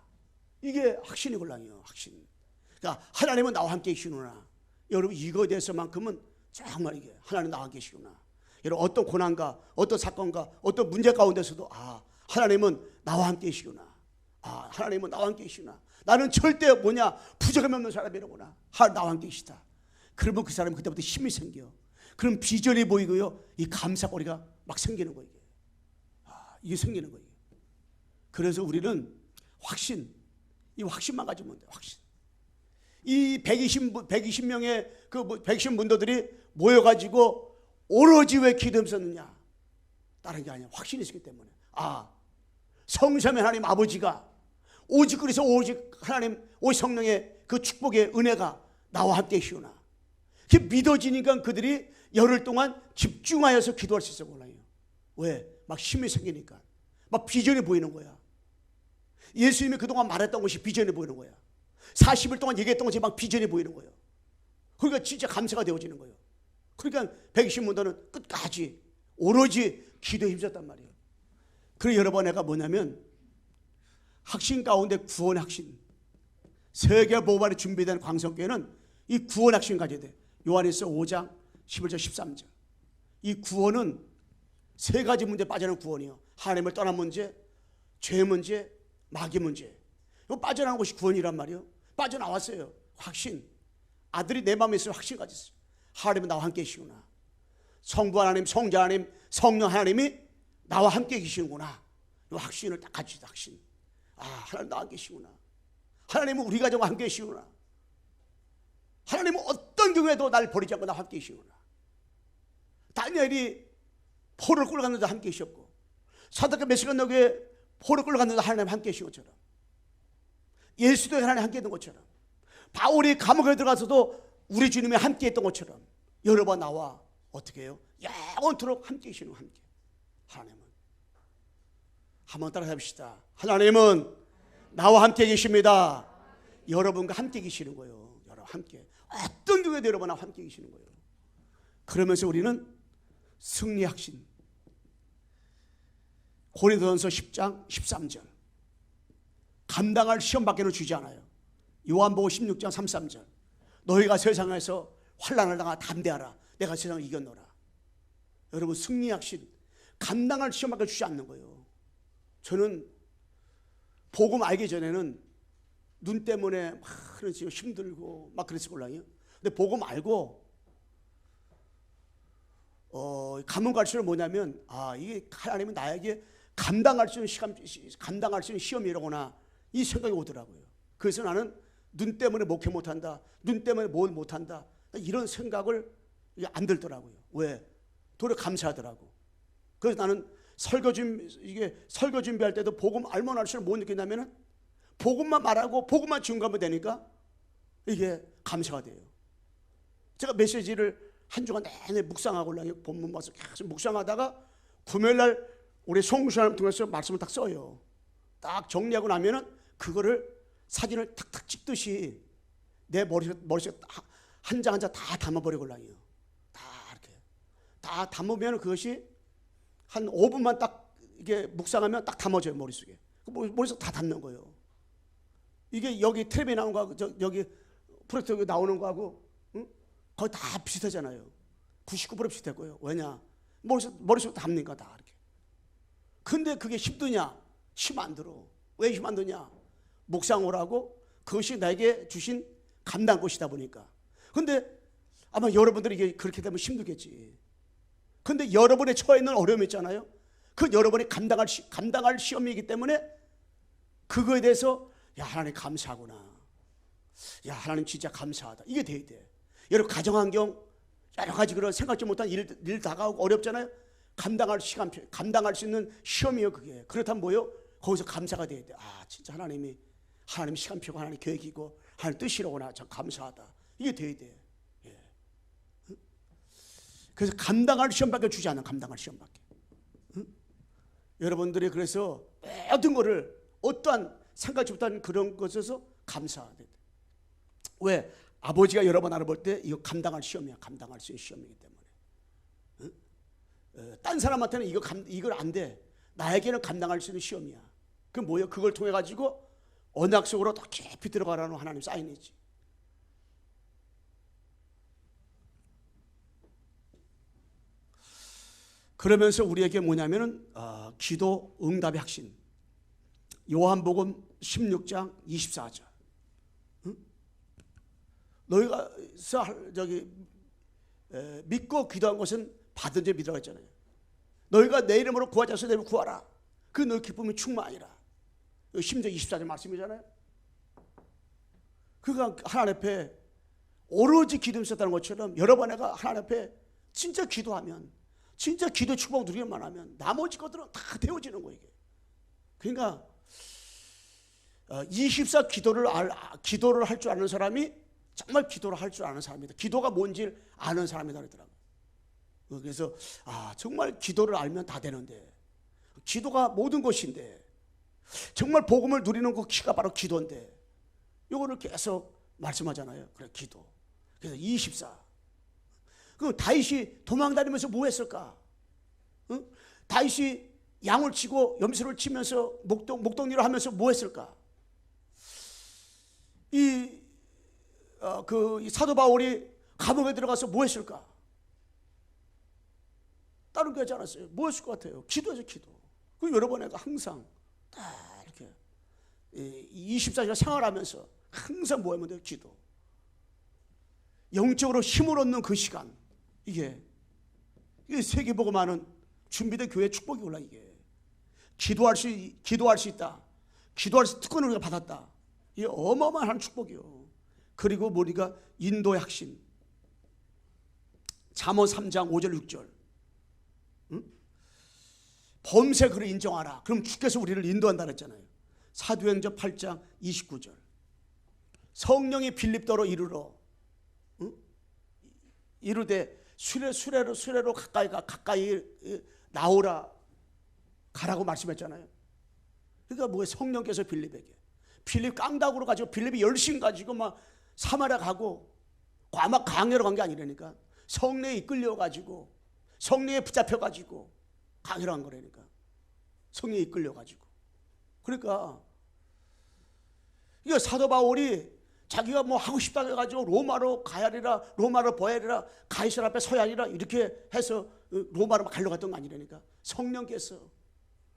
이게 확신이걸랑요. 확신. 그러니까 하나님은 나와 함께 계시구나. 여러분, 이거에 대해서만큼은 정말 이게 하나님 나와 계시구나. 여러분, 어떤 고난과 어떤 사건과 어떤 문제 가운데서도 하나님은 나와 함께 계시구나. 하나님은 나와 함께 계시구나. 나는 절대 뭐냐? 부족함이 없는 사람이라구나. 나와 함께 계시다. 그러면 그 사람이 그때부터 힘이 생겨. 그럼 비전이 보이고요, 이 감사거리가 막 생기는 거예요. 이게 생기는 거예요. 그래서 우리는 이 확신만 가지면 돼요. 확신. 이 120명의 그 120 문도들이 모여가지고 오로지 왜 기도했었느냐? 다른 게 아니야. 확신이 있었기 때문에. 성삼위 하나님 아버지가 오직 그래서 오직 하나님 오직 성령의 그 축복의 은혜가 나와 함께 계시구나. 그게 믿어지니까 그들이 열흘 동안 집중하여서 기도할 수 있어 몰라요. 왜? 막 힘이 생기니까. 막 비전이 보이는 거야. 예수님이 그동안 말했던 것이 비전이 보이는 거야. 40일 동안 얘기했던 것이 막 비전이 보이는 거예요. 그러니까 진짜 감사가 되어지는 거예요. 그러니까 120문도는 끝까지 오로지 기도에 힘썼단 말이에요. 그래서 여러분, 내가 뭐냐면 확신 가운데 구원의 확신. 세계복음화에 준비된 광성교회는 이 구원의 확신 가져야 돼. 요한일서 5장 11절 13절. 이 구원은 세 가지 문제 빠져나온 구원이에요. 하나님을 떠난 문제, 죄 문제, 마귀 문제. 이거 빠져나온 것이 구원이란 말이에요. 빠져나왔어요. 확신. 아들이 내 마음에 있어요. 확신 가졌어요. 하나님은 나와 함께 계시구나. 성부 하나님, 성자 하나님, 성령 하나님이 나와 함께 계시는구나. 이 확신을 딱 가지다. 확신. 하나님 나와 함께 계시구나. 하나님은 우리 가정과 함께 계시구나. 하나님은 어떤 경우에도 날 버리지 않고 나와 함께 계시구나. 다니엘이 포로를 끌어갔는데 함께 계셨고, 사드락과 메시가 너게 포로를 끌어갔는데 하나님 함께 계신 것처럼, 예수도 하나님 함께 했던 것처럼, 바울이 감옥에 들어가서도 우리 주님이 함께 했던 것처럼, 여러분 나와 어떻게 해요? 영원토록 함께 계시는 거. 함께. 하나님은 한번 따라 해봅시다. 하나님은 나와 함께 계십니다. 여러분과 함께 계시는 거예요. 여러분 함께. 어떤 경우에도 여러분하고 함께 계시는 거예요. 그러면서 우리는 승리 확신. 고린도전서 10장 13절. 감당할 시험밖에는 주지 않아요. 요한복음 16장 33절. 너희가 세상에서 환난을 당하 담대하라. 내가 세상을 이겼노라. 여러분, 승리 확신. 감당할 시험밖에 주지 않는 거예요. 저는 복음 알기 전에는 눈 때문에 막 힘들고 막 그랬을 걸랑요. 근데 복음 알고 가면 갈수록 뭐냐면 이게 하나님은 나에게 감당할 수 있는 시험이라구나 이 생각이 오더라고요. 그래서 나는 눈 때문에 목회 못한다. 눈 때문에 뭘 못한다. 이런 생각을 안 들더라고요. 왜? 도리어 감사하더라고. 그래서 나는 설교 준비할 때도 복음 알면 알수록 못 느끼냐면은 복음만 말하고 복음만 증거하면 되니까 이게 감사가 돼요. 제가 메시지를 한 주간 내내 묵상하고 올라요. 본문 봐서 계속 묵상하다가 금요일날 우리 송수사님 통해서 말씀을 딱 써요. 딱 정리하고 나면은 그거를 사진을 탁탁 찍듯이 내 머릿속에 한 장 한 장 다 담아버리고 올라요. 다 이렇게 다 담으면 그것이 한 5분만 딱 이게 묵상하면 딱 담아져요. 머릿속에. 머릿속 다 담는 거예요. 이게 여기 텔레비에 나온 거하고 여기 프로젝터 나오는 거하고 거의 다 비슷하잖아요. 99% 비슷할 거예요. 왜냐? 머릿속 담니까 다 이렇게. 근데 그게 힘드냐? 힘 안 들어. 왜 힘 안 드냐? 묵상오라고 그것이 나에게 주신 감당 것이다 보니까. 근데 아마 여러분들이 이게 그렇게 되면 힘들겠지. 근데 여러분의 처해 있는 어려움이 있잖아요. 그 여러분이 감당할 시험이기 때문에 그거에 대해서 야, 하나님 감사하구나. 야, 하나님 진짜 감사하다. 이게 돼야 돼. 여러분 가정환경 여러 가지 그런 생각지 못한 일 다가오고 어렵잖아요. 감당할 수 있는 시험이에요. 그게. 그렇다면 뭐요? 거기서 감사가 돼야 돼. 아, 진짜 하나님 시간표가 하나님 계획이고 하나님 뜻이로구나. 참 감사하다. 이게 돼야 돼. 예. 그래서 감당할 시험밖에 주지 않아. 감당할 시험밖에. 여러분들이 그래서 모든 거를 어떠한 생각지 못한 그런 것에서 감사하다. 왜? 아버지가 여러 번 알아볼 때 이거 감당할 시험이야. 감당할 수 있는 시험이기 때문에. 딴 사람한테는 이걸 안 돼. 나에게는 감당할 수 있는 시험이야. 그 뭐예요? 그걸 통해 가지고 언약 속으로 더 깊이 들어가라는 하나님 사인이지. 그러면서 우리에게 뭐냐면은 기도 응답의 확신. 요한복음 16장 24절. 너희가 믿고 기도한 것은 받은 줄 믿으라고 했잖아요. 너희가 내 이름으로 구하자 해서 내 이름으로 구하라. 그 너희 기쁨이 충만하니라. 심지어 24절 말씀이잖아요. 그가 하나님 앞에 오로지 기도했었다는 것처럼 여러분 내가 하나님 앞에 진짜 기도하면 진짜 기도 축복 누리기만 하면 나머지 것들은 다 되어지는 거예요. 이게. 그러니까 24 기도를 할 줄 아는 사람이 정말 기도를 할 줄 아는 사람이다. 기도가 뭔지 아는 사람이다 그러더라고요. 그래서 정말 기도를 알면 다 되는데 기도가 모든 것인데 정말 복음을 누리는 그 키가 바로 기도인데 이거를 계속 말씀하잖아요. 그래 기도. 그래서 24. 그 다윗이 도망다니면서 뭐 했을까? 응? 다윗이 양을 치고 염소를 치면서 목동리를 하면서 뭐 했을까? 이 사도 바울이 감옥에 들어가서 뭐 했을까? 다른 거 하지 않았어요. 뭐 했을 것 같아요? 기도죠, 기도. 그 여러분에게 항상 다 이렇게 24시간 생활하면서 항상 뭐 하면 돼요? 기도. 영적으로 힘을 얻는 그 시간. 이게 세계복음하는 준비된 교회 축복이 올라. 이게 기도할 수 있다. 기도할 수 특권을 우리가 받았다. 이게 어마어마한 축복이요. 그리고 우리가 인도의 확신. 잠언 3장 5절 6절. 범세 그를 인정하라. 그럼 주께서 우리를 인도한다 그랬잖아요. 사도행전 8장 29절. 성령이 빌립더로 이르되 수레로 가까이 나오라 가라고 말씀했잖아요. 그러니까 뭐예요? 성령께서 빌립에게 빌립 깡다구로 가지고 빌립이 열심 가지고 막 사마리아 가고 막 강해로 간 게 아니라니까 성령에 이끌려 가지고 성령에 붙잡혀 가지고 강해로 간 거라니까. 성령에 이끌려 가지고. 그러니까 이거 사도 바울이 자기가 뭐 하고 싶다고 해가지고 로마로 가야 하리라, 로마로 보아야 하리라, 가이사라 앞에 서야 하리라 이렇게 해서 로마로 가려고 했던 거 아니라니까. 성령께서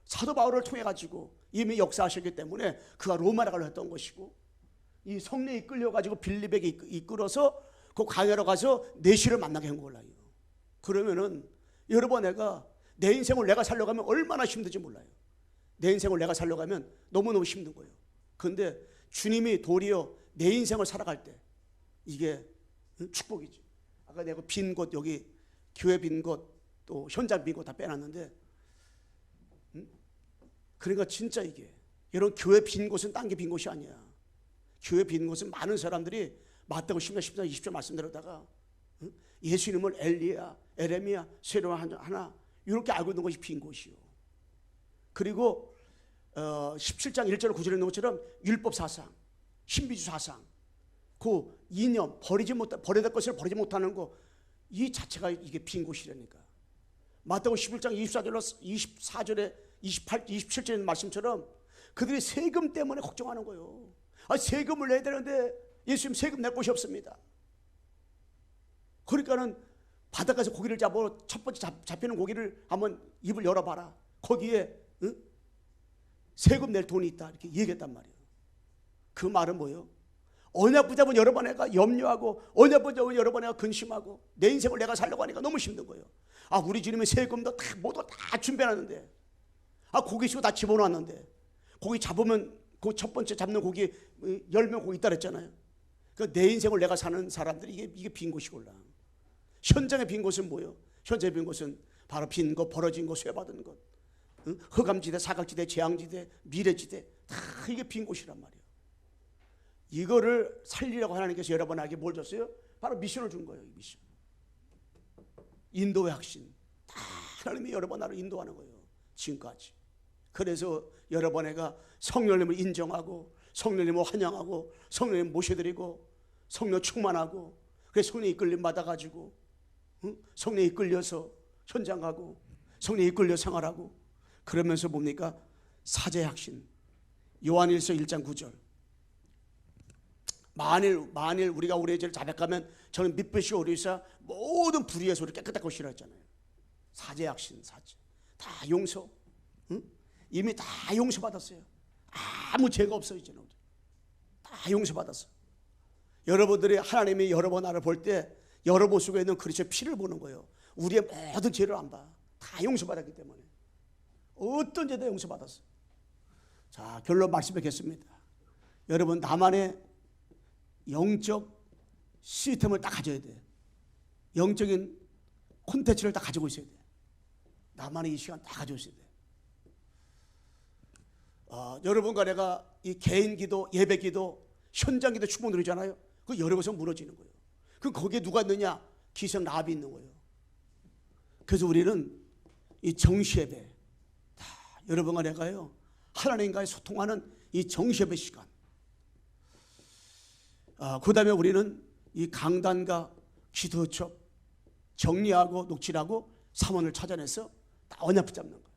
사도 바울을 통해 가지고 이미 역사하셨기 때문에 그가 로마로 가려고 했던 것이고, 이 성령에 이끌려 가지고 빌립에게 이끌어서 그 광야로 가서 내시를 만나게 한 거라요. 그러면은 여러분 내 인생을 내가 살려가면 얼마나 힘든지 몰라요. 내 인생을 내가 살려가면 너무너무 힘든 거예요. 그런데 주님이 도리어 내 인생을 살아갈 때 이게 축복이지. 아까 내가 빈 곳, 여기 교회 빈 곳, 또 현장 빈 곳 다 빼놨는데, 그러니까 진짜 이게, 여러분, 교회 빈 곳은 딴 게 빈 곳이 아니야. 교회 빈 곳은 많은 사람들이 맞다고 10년, 10년, 20년 말씀드렸다가 예수님을 엘리야, 에레미야, 세례와 하나 이렇게 알고 있는 것이 빈 곳이요. 그리고 17장 1절 9절에 있는 것처럼 율법 사상, 신비주 사상, 그 이념, 버려야 될 것을 버리지 못하는 거, 이 자체가 이게 빈 곳이라니까. 마태복음 11장 24절에 27절에 있는 말씀처럼 그들이 세금 때문에 걱정하는 거예요. 세금을 내야 되는데 예수님 세금 낼 곳이 없습니다. 그러니까는 바닷가에서 고기를 잡아 첫 번째 잡히는 고기를 한번 입을 열어봐라. 거기에 세금 낼 돈이 있다 이렇게 얘기했단 말이에요. 그 말은 뭐예요? 언약 붙잡은 여러 번 내가 염려하고, 언약 붙잡은 여러 번 내가 근심하고, 내 인생을 내가 살려고 하니까 너무 힘든 거예요. 우리 주님이 세금도 다 모두 다 준비해놨는데, 고기 치고 다 집어넣었는데, 고기 잡으면 그 첫 번째 잡는 고기 10명 고기 있다 그랬잖아요. 내 인생을 내가 사는 사람들이 이게 빈 곳이골라. 현장의 빈 곳은 뭐예요? 현장의 빈 곳은 바로 빈 것, 벌어진 것, 쇠받은 것, 흑암지대, 사각지대, 재앙지대, 미래지대, 다 이게 빈 곳이란 말이에요. 이거를 살리려고 하나님께서 여러분에게 뭘 줬어요? 바로 미션을 준 거예요. 이 미션. 인도의 확신. 다 하나님이 여러분 나를 인도하는 거예요. 지금까지. 그래서 여러분에가 성령님을 인정하고, 성령님을 환영하고, 성령님 모셔드리고, 성령 충만하고, 그래서 성령 이끌림 받아가지고, 성령 이끌려서 현장 가고, 성령 이끌려 생활하고, 그러면서 뭡니까? 사제의 확신. 요한일서 1장 9절. 만일 우리가 우리의 죄를 자백하면 저는 믿으시 오리사 모든 불의의 소리 깨끗하게 것이라 했잖아요. 사제의 확신, 사제. 다 용서. 이미 다 용서받았어요. 아무 죄가 없어요. 이제는 다 용서받았어요. 여러분들이 하나님이 여러분 나를 볼 때 여러분 속에 있는 그리스도의 피를 보는 거예요. 우리의 모든 죄를 안 봐. 다 용서받았기 때문에. 어떤 죄도 용서받았어요. 자, 결론 말씀드리겠습니다. 여러분, 나만의 영적 시스템을 딱 가져야 돼. 영적인 콘텐츠를 딱 가지고 있어야 돼. 나만의 이 시간 딱 가지고 있어야 돼. 여러분과 내가 이 개인 기도, 예배 기도, 현장 기도 축복 누리잖아요. 그 여러 곳에서 무너지는 거예요. 그럼 거기에 누가 있느냐? 기성 라합이 있는 거예요. 그래서 우리는 이 정시 예배, 여러분과 내가요, 하나님과의 소통하는 이 정시 예배 시간. 그 다음에 우리는 이 강단과 기도첩 정리하고 녹취하고 사원을 찾아내서 다 언약 붙잡는 거예요.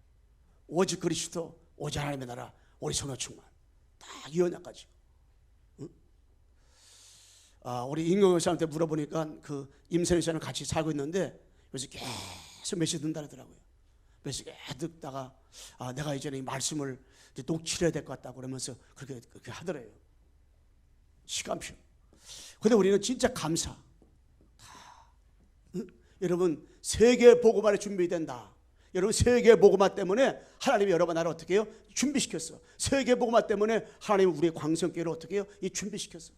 오직 그리스도, 오직 하나님의 나라, 우리 성령 충만. 다 이 언약 가지고. 우리 임경호 사람한테 물어보니까 그 임선희 사람 같이 살고 있는데 요새 계속 메시지 듣는다 그러더라고요. 메시지 계속 듣다가 내가 이제는 이 말씀을 이제 녹취를 해야 될 것 같다고 그러면서 그렇게 하더래요. 시간표. 근데 우리는 진짜 감사. 여러분, 세계 복음화에 준비된다. 여러분, 세계 복음화 때문에 하나님이 여러분 나를 어떻게 해요? 준비시켰어. 세계 복음화 때문에 하나님이 우리의 광성교회를 어떻게 해요? 이 준비시켰어.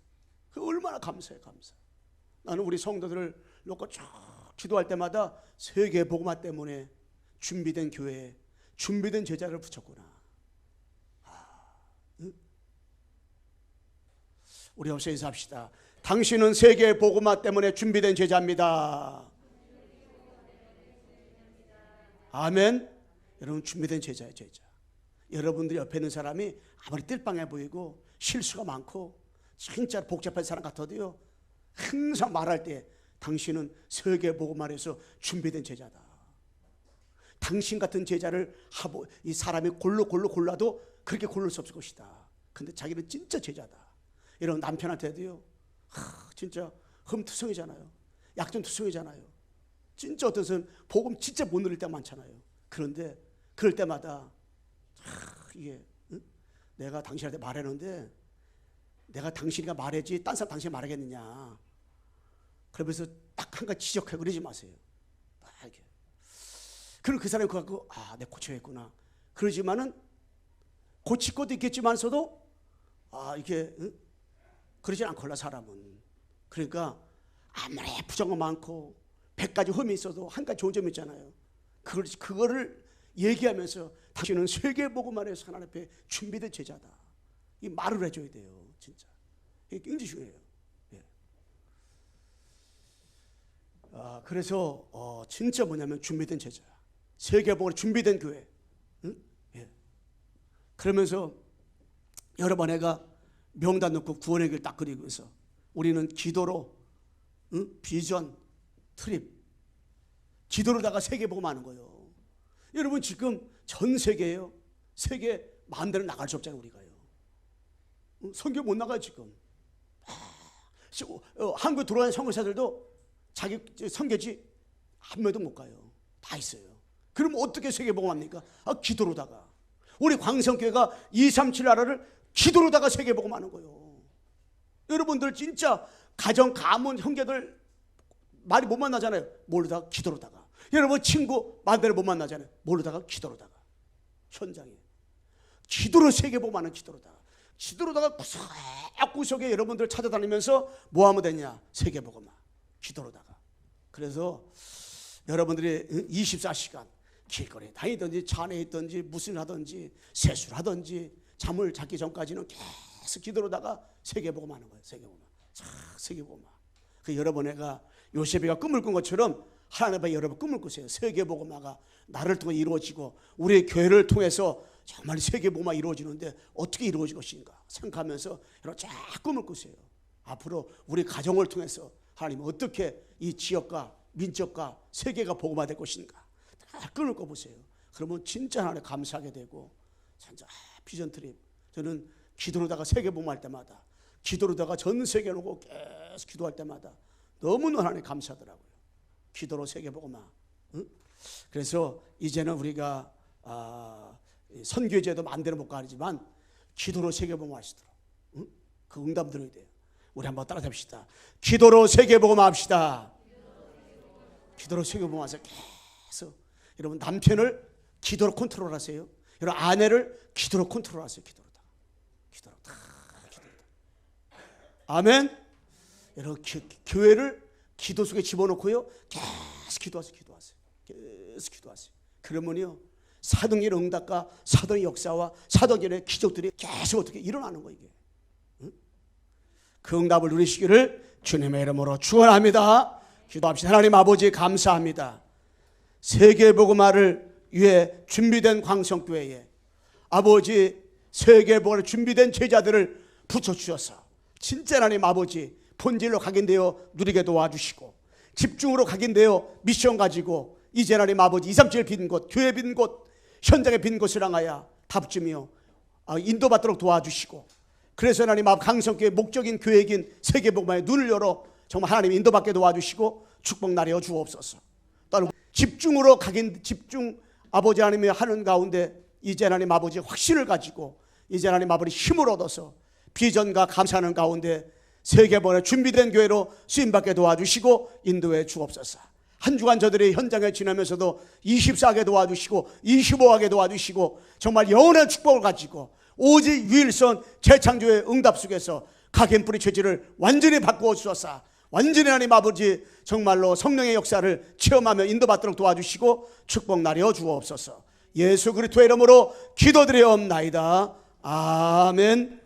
그 얼마나 감사해, 감사. 나는 우리 성도들을 놓고 쭉 기도할 때마다 세계 복음화 때문에 준비된 교회에 준비된 제자를 붙였구나. 우리 없어 인사합시다. 당신은 세계 복음화 때문에 준비된 제자입니다. 아멘. 여러분, 준비된 제자예요, 제자. 여러분들이 옆에 있는 사람이 아무리 뜰빵해 보이고 실수가 많고 진짜 복잡한 사람 같아도요, 항상 말할 때 당신은 세계 복음화에서 준비된 제자다. 당신 같은 제자를 이 사람이 골라도 그렇게 고를 수 없을 것이다. 근데 자기는 진짜 제자다. 여러분, 남편한테도요, 진짜 흠투성이잖아요. 약점투성이잖아요. 진짜 어떤 사람은 복음 진짜 못 누릴 때가 많잖아요. 그런데 그럴 때마다 이게 내가 당신한테 말했는데 내가 당신이가 말해지 딴 사람 당신이 말하겠느냐. 그러면서 딱 한 가지 지적해. 그러지 마세요. 이렇게. 그럼 그 사람이 그거 갖고 내가 고쳐야겠구나. 그러지만은 고칠 것도 있겠지만서도 이렇게 그러진 않걸라 사람은. 그러니까 아무리 부정은 많고 100가지 흠이 있어도 한 가지 좋은 점이 있잖아요. 그거를 얘기하면서 당신은 세계복음만에서 하나님 앞에 준비된 제자다. 이 말을 해줘야 돼요. 진짜 이게 굉장히 중요해요. 예. 그래서 진짜 뭐냐면 준비된 제자, 세계복음으로 준비된 교회. 응? 예. 그러면서 여러 번 내가 명단 넣고 구원의 길 딱 그리면서 우리는 기도로, 비전, 트립, 기도로다가 세계복음 하는 거예요. 여러분 지금 전 세계에요. 세계 마음대로 나갈 수 없잖아요. 우리가요. 선교 못 나가요 지금. 한국 들어오는 선교사들도 자기 선교지 한 명도 못 가요. 다 있어요. 그럼 어떻게 세계복음 합니까? 기도로다가. 우리 광성교회가 237 나라를 기도로다가 세계복음 하는 거예요. 여러분들 진짜 가정, 가문, 형제들 많이 못 만나잖아요. 뭘로다가? 기도로다가. 여러분 친구 마음대로 못 만나잖아요. 뭘로다가? 기도로다가. 현장에 기도로 세계복음 하는 기도로다가. 기도로다가 구석구석에 여러분들 찾아다니면서 뭐 하면 되냐? 세계복음 기도로다가. 그래서 여러분들이 24시간 길거리에 다니든지 차 안에 있든지 무슨 하든지 세수를 하든지 잠을 자기 전까지는 계속 기도로다가 세계복음 하는 거예요. 세계복음. 세계복음. 그 여러분 애가 요셉이가 꿈을 꾼 것처럼 하나님 앞에 여러분 꿈을 꾸세요. 세계복음화가 나를 통해 이루어지고 우리의 교회를 통해서 정말 세계복음화 이루어지는데 어떻게 이루어질 것인가 생각하면서 여러분 쫙 꿈을 꾸세요. 앞으로 우리 가정을 통해서 하나님 어떻게 이 지역과 민족과 세계가 복음화될 것인가 다 꿈을 꿔보세요. 그러면 진짜 하나님 감사하게 되고 진짜 비전 트립. 저는 기도로다가 세계복음할 때마다 기도로다가 전 세계로 오고 계속 기도할 때마다 너무나 하나님 감사하더라고요. 기도로 세계복음화. 그래서 이제는 우리가 선교제도 마음대로 못 가지만 기도로 세계복음화 하시도록 그 응답 들어야 돼요. 우리 한번 따라잡시다. 기도로 세계복음화 합시다. 기도로 세계복음화 하세요. 계속 여러분 남편을 기도로 컨트롤하세요. 여러분 아내를 기도로 컨트롤하세요. 기도로 다 아멘. 여러분 교회를 기도 속에 집어넣고요. 계속 기도하세요. 계속 기도하세요. 그러면요 사도행전의 응답과 사도의 역사와 사도행전의 기적들이 계속 어떻게 일어나는 거예요. 이게. 그 응답을 누리시기를 주님의 이름으로 축원합니다. 기도합시다. 하나님 아버지 감사합니다. 세계복음화를 위해 준비된 광성교회에 아버지 세계복음화를 준비된 제자들을 붙여주셔서 진짜 하나님 아버지 본질로 각인되어 누리게 도와주시고 집중으로 각인되어 미션 가지고 이제 하나님 아버지 237 빈 곳, 교회 빈 곳, 현장에 빈 곳을 향하여 답주며 인도받도록 도와주시고 그래서 하나님 아버지 강성교회 목적인 교회인 세계복음화에 눈을 열어 정말 하나님 인도받게 도와주시고 축복 나려 주옵소서. 따로 집중으로 집중 아버지 하나님이 하는 가운데 이제 하나님 아버지 확신을 가지고 이제 하나님 아버지 힘을 얻어서 비전과 감사하는 가운데 세계복음에 준비된 교회로 쓰임받게 도와주시고 인도해 주옵소서. 한 주간 저들이 현장에 지나면서도 24하게 도와주시고 25하게 도와주시고 정말 영원한 축복을 가지고 오직 유일선 재창조의 응답 속에서 각인 뿌리 체질을 완전히 바꾸어 주소서. 완전히 하나님 아버지 정말로 성령의 역사를 체험하며 인도받도록 도와주시고 축복 나려 주옵소서. 예수 그리스도의 이름으로 기도드리옵나이다. 아멘.